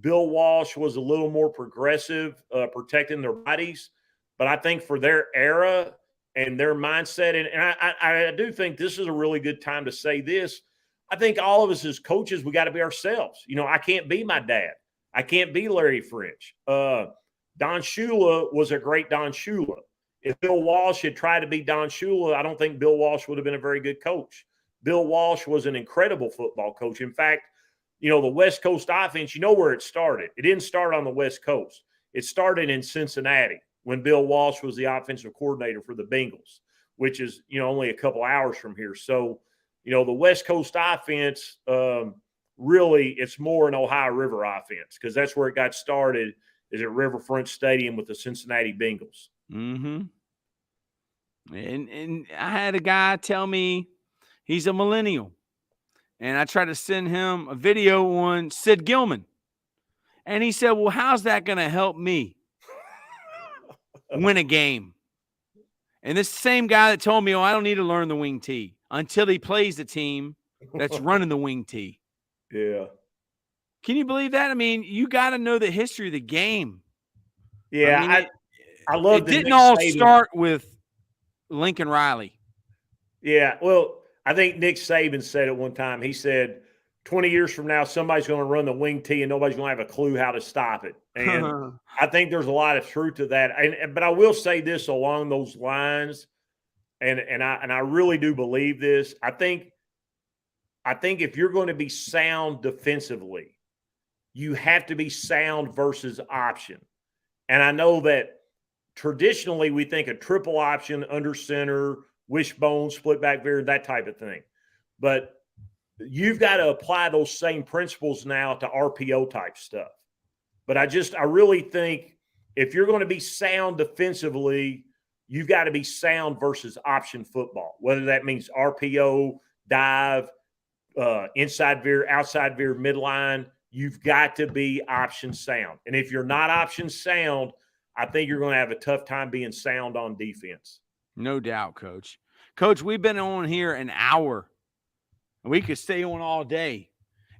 Bill Walsh was a little more progressive, protecting their bodies. But I think for their era and their mindset, and I do think this is a really good time to say this. I think all of us as coaches, we got to be ourselves. I can't be my dad. I can't be Larry French. Don Shula was a great Don Shula. If Bill Walsh had tried to be Don Shula, I don't think Bill Walsh would have been a very good coach. Bill Walsh was an incredible football coach. In fact, the West Coast offense, where it started. It didn't start on the West Coast. It started in Cincinnati when Bill Walsh was the offensive coordinator for the Bengals, which is, only a couple hours from here. So, the West Coast offense, really, it's more an Ohio River offense because that's where it got started, is at Riverfront Stadium with the Cincinnati Bengals. Mm-hmm. And I had a guy tell me he's a millennial, and I tried to send him a video on Sid Gilman, and he said, well, how's that going to help me win a game? And this same guy that told me, I don't need to learn the wing tee until he plays the team that's running the wing tee. Yeah. Can you believe that? I mean, you got to know the history of the game. Yeah, I mean, I love it the didn't Nick all Saban. start with Lincoln Riley. Yeah, well, I think Nick Saban said it one time. He said, 20 years from now, somebody's going to run the wing tee and nobody's going to have a clue how to stop it. And I think there's a lot of truth to that. But I will say this along those lines, and I really do believe this. I think if you're going to be sound defensively, you have to be sound versus option. And I know that traditionally we think a triple option, under center, wishbone, split back veer, that type of thing. But you've got to apply those same principles now to RPO type stuff. But I really think if you're going to be sound defensively, you've got to be sound versus option football, whether that means RPO, dive, inside veer, outside veer, midline. You've got to be option sound. And if you're not option sound, I think you're going to have a tough time being sound on defense. No doubt, Coach. Coach, we've been on here an hour. We could stay on all day.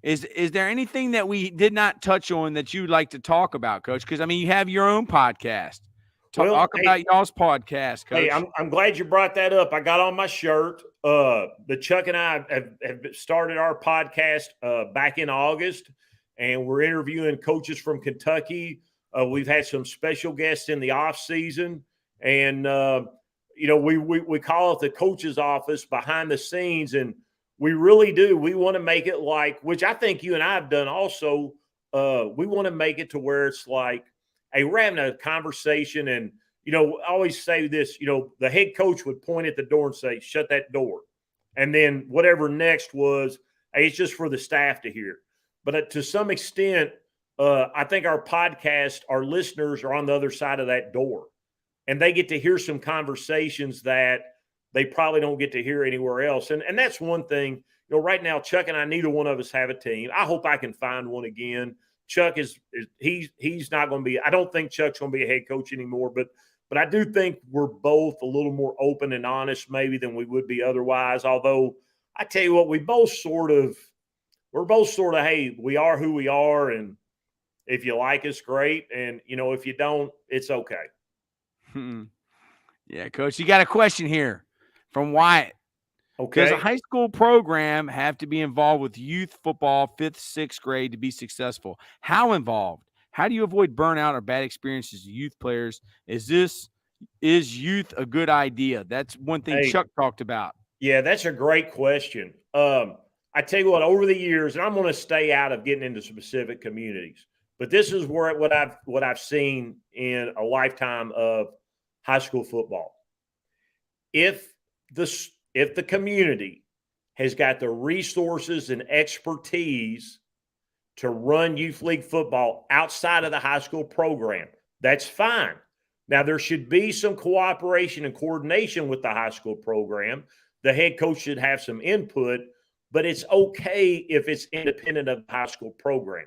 Is there anything that we did not touch on that you'd like to talk about, Coach? Because, I mean, you have your own podcast. Talk about y'all's podcast, Coach. Hey, I'm glad you brought that up. I got on my shirt. The Chuck and I have started our podcast back in August, and we're interviewing coaches from Kentucky. We've had some special guests in the off season, and we call it the coach's office behind the scenes, and we really do. We want to make it like, which I think you and I have done also. We want to make it to where it's like, hey, we're having a conversation, and I always say this. The head coach would point at the door and say, "Shut that door," and then whatever next was, hey, it's just for the staff to hear. But to some extent, I think our podcast, our listeners are on the other side of that door, and they get to hear some conversations that they probably don't get to hear anywhere else. And that's one thing. Right now, Chuck and I, neither one of us have a team. I hope I can find one again. Chuck he's not going to be. I don't think Chuck's going to be a head coach anymore. But I do think we're both a little more open and honest maybe than we would be otherwise. Although I tell you what, we're both sort of, hey, we are who we are, and if you like us, great, and if you don't, it's okay. Yeah, Coach, you got a question here from Wyatt. Okay. Does a high school program have to be involved with youth football 5th, 6th grade to be successful? How involved? How do you avoid burnout or bad experiences as youth players? Is youth a good idea? That's one thing Chuck talked about. Yeah, that's a great question. I tell you what, over the years, and I'm going to stay out of getting into specific communities, but this is what I've seen in a lifetime of high school football. If the community has got the resources and expertise to run youth league football outside of the high school program, that's fine. Now, there should be some cooperation and coordination with the high school program. The head coach should have some input, but it's okay if it's independent of the high school program.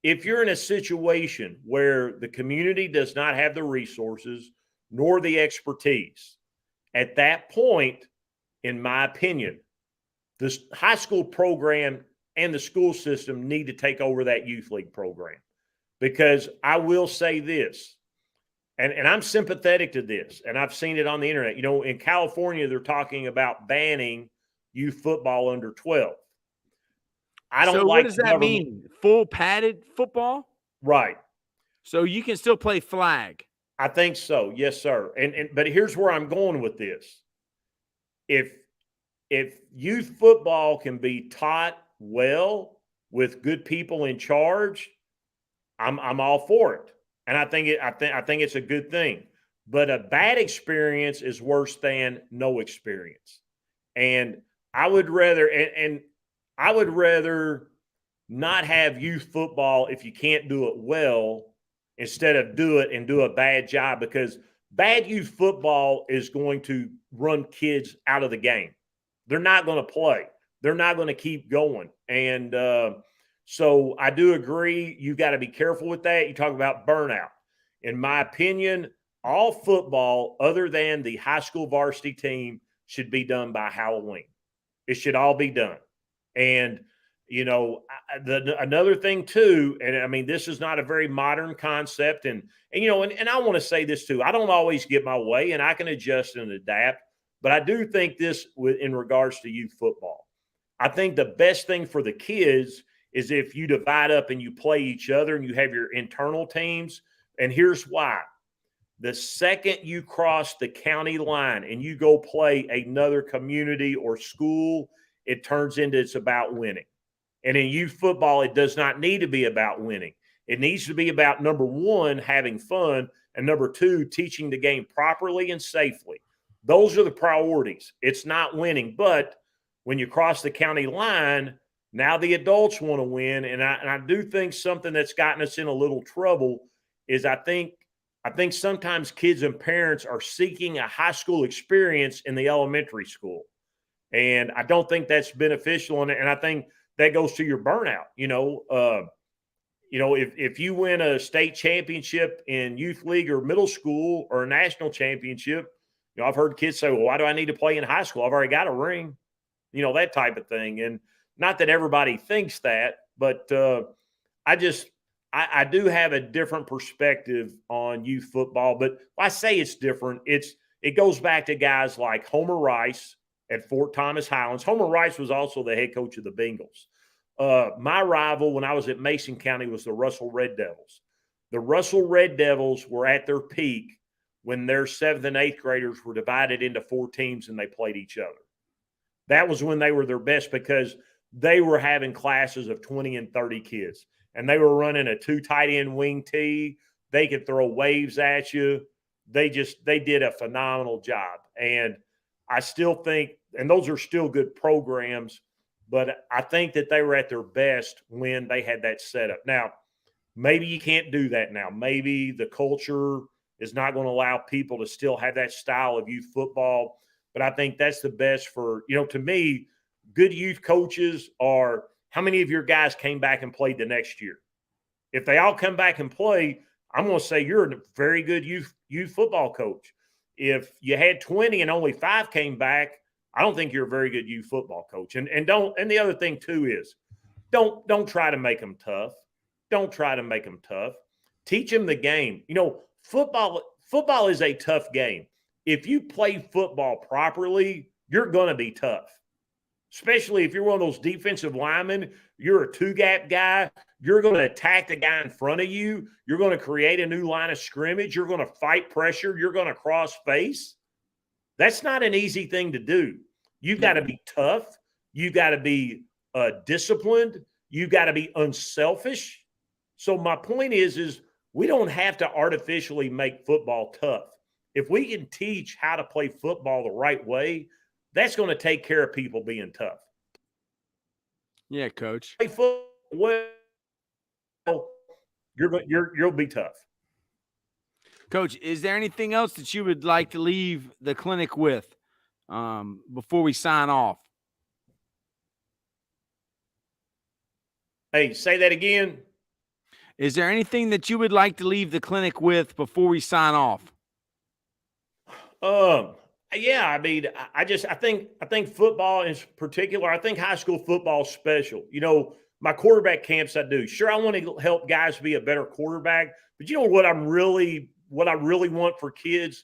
If you're in a situation where the community does not have the resources nor the expertise, at that point, in my opinion, the high school program and the school system need to take over that youth league program. Because I will say this, and I'm sympathetic to this, and I've seen it on the internet. In California, they're talking about banning youth football under 12. So what does that mean? Full padded football? Right. So you can still play flag. I think so. Yes, sir. But here's where I'm going with this. If youth football can be taught well with good people in charge, I'm all for it. And I think it's a good thing. But a bad experience is worse than no experience. And I would rather not have youth football if you can't do it well, instead of do it and do a bad job, because bad youth football is going to run kids out of the game. They're not going to play. They're not going to keep going. And so I do agree. You got to be careful with that. You talk about burnout. In my opinion, all football other than the high school varsity team should be done by Halloween. It should all be done. And, Another thing too, and I mean, this is not a very modern concept, and I want to say this too. I don't always get my way, and I can adjust and adapt, but I do think this in regards to youth football. I think the best thing for the kids is if you divide up and you play each other and you have your internal teams. And here's why. The second you cross the county line and you go play another community or school, it turns into it's about winning. And in youth football, it does not need to be about winning. It needs to be about, number one, having fun, and number two, teaching the game properly and safely. Those are the priorities. It's not winning. But when you cross the county line, now the adults want to win. And I do think something that's gotten us in a little trouble is I think sometimes kids and parents are seeking a high school experience in the elementary school. And I don't think that's beneficial. And I think that goes to your burnout. If you win a state championship in youth league or middle school or a national championship, I've heard kids say, well, why do I need to play in high school? I've already got a ring, that type of thing. And not that everybody thinks that, but I do have a different perspective on youth football. But I say it's different. It goes back to guys like Homer Rice at Fort Thomas Highlands. Homer Rice was also the head coach of the Bengals. My rival when I was at Mason County was the Russell Red Devils. The Russell Red Devils were at their peak when their 7th and 8th graders were divided into 4 teams and they played each other. That was when they were their best because they were having classes of 20 and 30 kids. And they were running a 2 tight end wing tee. They could throw waves at you. They did a phenomenal job. And I still think, and those are still good programs, but I think that they were at their best when they had that setup. Now, maybe you can't do that now. Maybe the culture is not going to allow people to still have that style of youth football. But I think that's the best for, to me, good youth coaches are how many of your guys came back and played the next year? If they all come back and play, I'm going to say you're a very good youth football coach. If you had 20 and only 5 came back, I don't think you're a very good youth football coach. And the other thing too is don't try to make them tough. Don't try to make them tough. Teach them the game. Football is a tough game. If you play football properly, you're going to be tough. Especially if you're one of those defensive linemen, you're a 2-gap guy, you're going to attack the guy in front of you, you're going to create a new line of scrimmage, you're going to fight pressure, you're going to cross face. That's not an easy thing to do. You've got to be tough. You've got to be disciplined. You've got to be unselfish. So my point is we don't have to artificially make football tough. If we can teach how to play football the right way, that's going to take care of people being tough. Yeah, Coach. Play football well, you'll be tough. Coach, is there anything else that you would like to leave the clinic with before we sign off? Hey, say that again. Is there anything that you would like to leave the clinic with before we sign off? Yeah, I mean, I think football in particular, I think high school football is special. My quarterback camps I do. Sure, I want to help guys be a better quarterback, but what I really want for kids,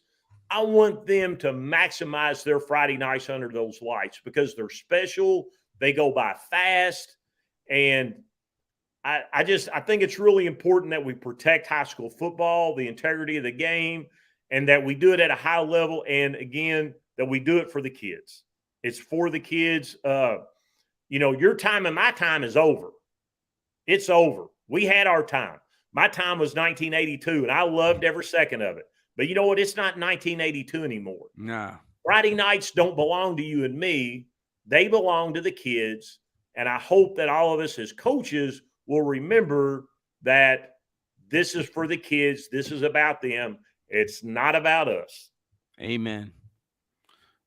I want them to maximize their Friday nights under those lights because they're special. They go by fast. And I think it's really important that we protect high school football, the integrity of the game, and that we do it at a high level. And again, that we do it for the kids. It's for the kids. Your time and my time is over. It's over. We had our time. My time was 1982, and I loved every second of it. But you know what? It's not 1982 anymore. No. Friday nights don't belong to you and me. They belong to the kids. And I hope that all of us as coaches will remember that this is for the kids. This is about them. It's not about us. Amen.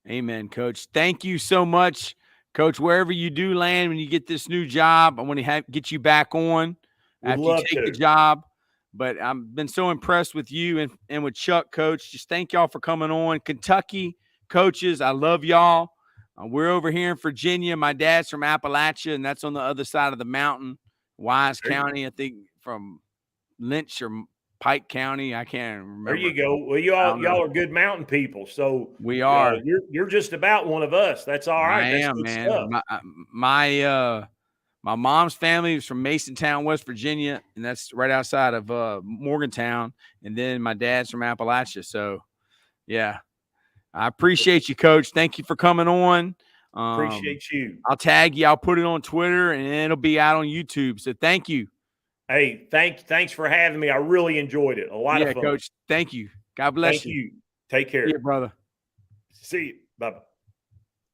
Amen, Coach. Thank you so much, Coach. Wherever you do land when you get this new job, I want to get you back on after you take the job. But I've been so impressed with you and with Chuck, Coach. Just thank y'all for coming on. Kentucky coaches, I love y'all. We're over here in Virginia. My dad's from Appalachia, and that's on the other side of the mountain, Wise County, I think, from Lynch or Pike County. I can't remember. There you go. Well, y'all are good mountain people. So we are. You're just about one of us. That's all right. I am, man. My mom's family is from Masontown, West Virginia, and that's right outside of Morgantown. And then my dad's from Appalachia. So, yeah, I appreciate you, Coach. Thank you for coming on. Appreciate you. I'll tag you. I'll put it on Twitter, and it'll be out on YouTube. So, thank you. Hey, thanks for having me. I really enjoyed it. A lot of fun. Coach. Thank you. God bless you. Thank you. Take care. See you, brother. See you. Bye-bye.